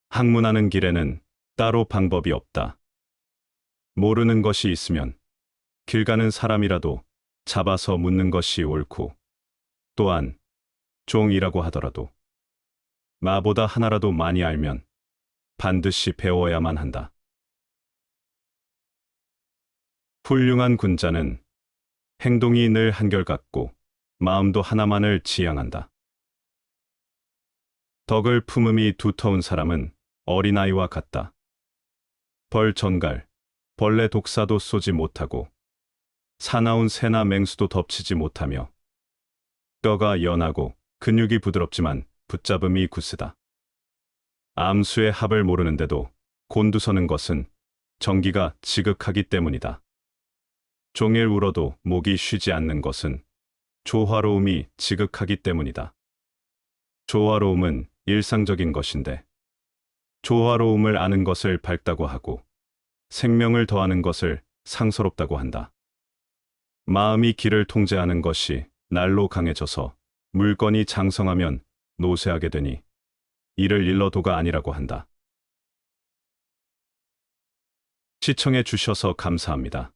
S1: 학문하는 길에는 따로 방법이 없다. 모르는 것이 있으면 길 가는 사람이라도 잡아서 묻는 것이 옳고, 또한 종이라고 하더라도 마보다 하나라도 많이 알면 반드시 배워야만 한다. 훌륭한 군자는 행동이 늘 한결같고 마음도 하나만을 지향한다. 덕을 품음이 두터운 사람은 어린아이와 같다. 벌 전갈, 벌레 독사도 쏘지 못하고 사나운 새나 맹수도 덮치지 못하며 뼈가 연하고 근육이 부드럽지만 붙잡음이 굳세다. 암수의 합을 모르는데도 곤두서는 것은 정기가 지극하기 때문이다. 종일 울어도 목이 쉬지 않는 것은 조화로움이 지극하기 때문이다. 조화로움은 일상적인 것인데 조화로움을 아는 것을 밝다고 하고 생명을 더하는 것을 상서롭다고 한다. 마음이 기를 통제하는 것이 날로 강해져서 물건이 장성하면 노쇠하게 되니 이를 일러도가 아니라고 한다. 시청해 주셔서 감사합니다.